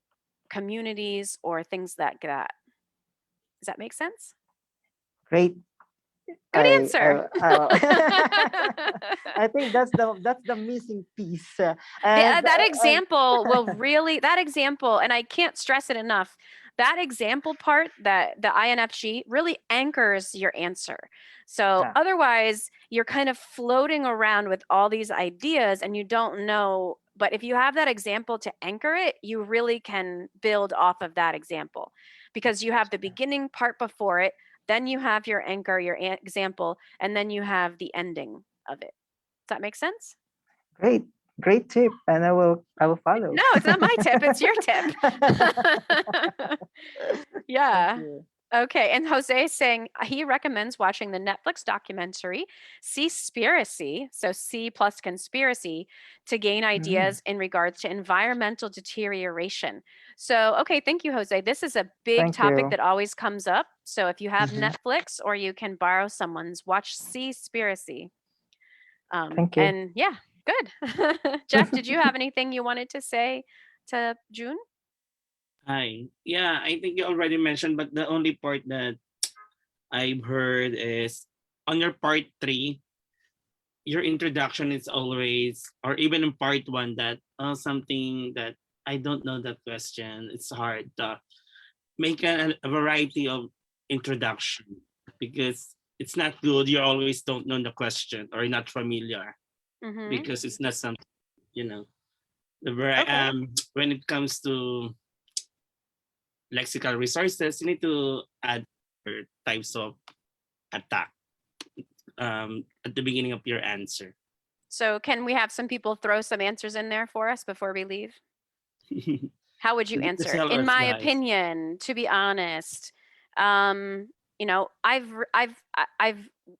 communities or things like that. Does that make sense? Great. Good I answer. I, I think that's the missing piece. And That example that example, and I can't stress it enough, that example part, that the INFG really anchors your answer. So yeah, otherwise, you're kind of floating around with all these ideas and you don't know. But if you have that example to anchor it, you really can build off of that example, because you have the beginning part before it, then you have your anchor, your example, and then you have the ending of it. Does that make sense? great, great tip, and I will follow. No, it's not my tip, it's your tip. Thank Yeah. you. Okay. And Jose is saying he recommends watching the Netflix documentary Seaspiracy, so C plus conspiracy, to gain Mm, ideas in regards to environmental deterioration. So, okay, thank you, Jose. This is a big thank topic you. that always comes up. So, if you have Mhm. Netflix or you can borrow someone's, watch Seaspiracy. Thank you. And yeah, good. Jeff, did you have anything you wanted to say to June? Hi. Yeah, I think you already mentioned, but the only part that I've heard is on your part 3, your introduction is always, or even in part 1, that something that I don't know that question. It's hard to make a variety of introduction because it's not good. You always don't know the question or not familiar Mm-hmm. because it's not something, you know. The very Okay. when it comes to lexical resources, you need to add types of attack at the beginning of your answer. So, can we have some people throw some answers in there for us before we leave? How would you Just answer? tell In us, my guys. opinion, to be honest, I've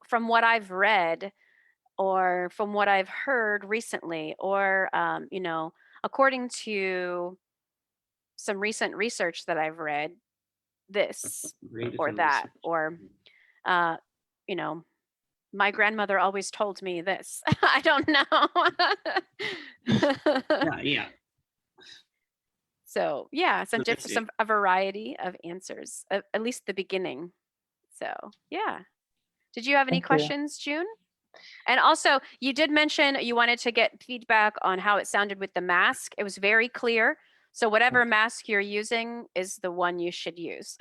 from what I've read or from what I've heard recently, or according to some recent research that I've read, this or Radical that, research. or uh, you know, my grandmother always told me this. I don't know. Yeah. So yeah, So that's it. a variety of answers, at least the beginning. So yeah. Did you have any Thank you. questions, June? And also, you did mention you wanted to get feedback on how it sounded with the mask. It was very clear. So whatever Okay. mask you're using is the one you should use.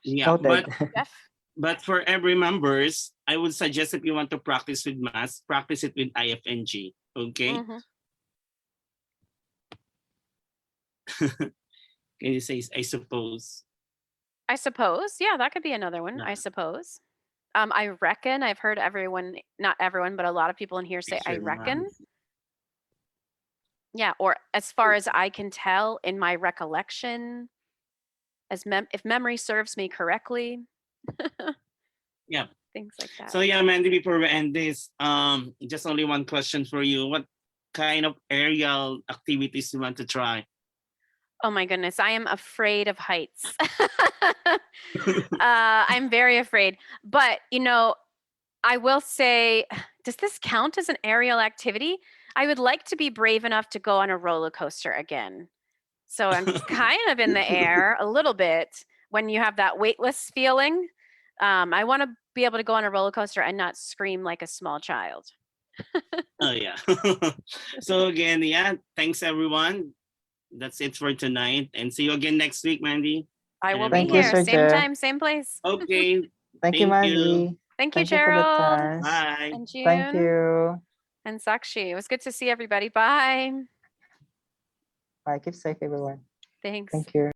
Yeah, Noted. Jeff? but for every members, I would suggest if you want to practice with math, practice it with IFNG. Okay. Hmm. Can you say I suppose? I suppose. Yeah, that could be another one. I Yeah. suppose. I reckon. I've heard everyone, not everyone, but a lot of people in here say I Picture reckon. math. Yeah, or as far as I can tell, in my recollection, if memory serves me correctly, Yeah. things like that. So yeah, Mandy, before we end this, just only one question for you. What kind of aerial activities you want to try? Oh my goodness, I am afraid of heights. I'm very afraid. But, I will say, does this count as an aerial activity? I would like to be brave enough to go on a roller coaster again. So I'm kind of in the air a little bit when you have that weightless feeling. I want to be able to go on a roller coaster and not scream like a small child. Oh yeah. So again, yeah, thanks everyone. That's it for tonight, and see you again next week, Mandy. I will Thank be you, here, Sir same Jeff. time, same place. Okay. Thank you, Thank you. Mandy. Thank you, Thank you for the Gerald chance. Bye. and June Thank you. and Sakshi. It was good to see everybody. Bye. Bye. Keep safe, everyone. Thanks. Thank you.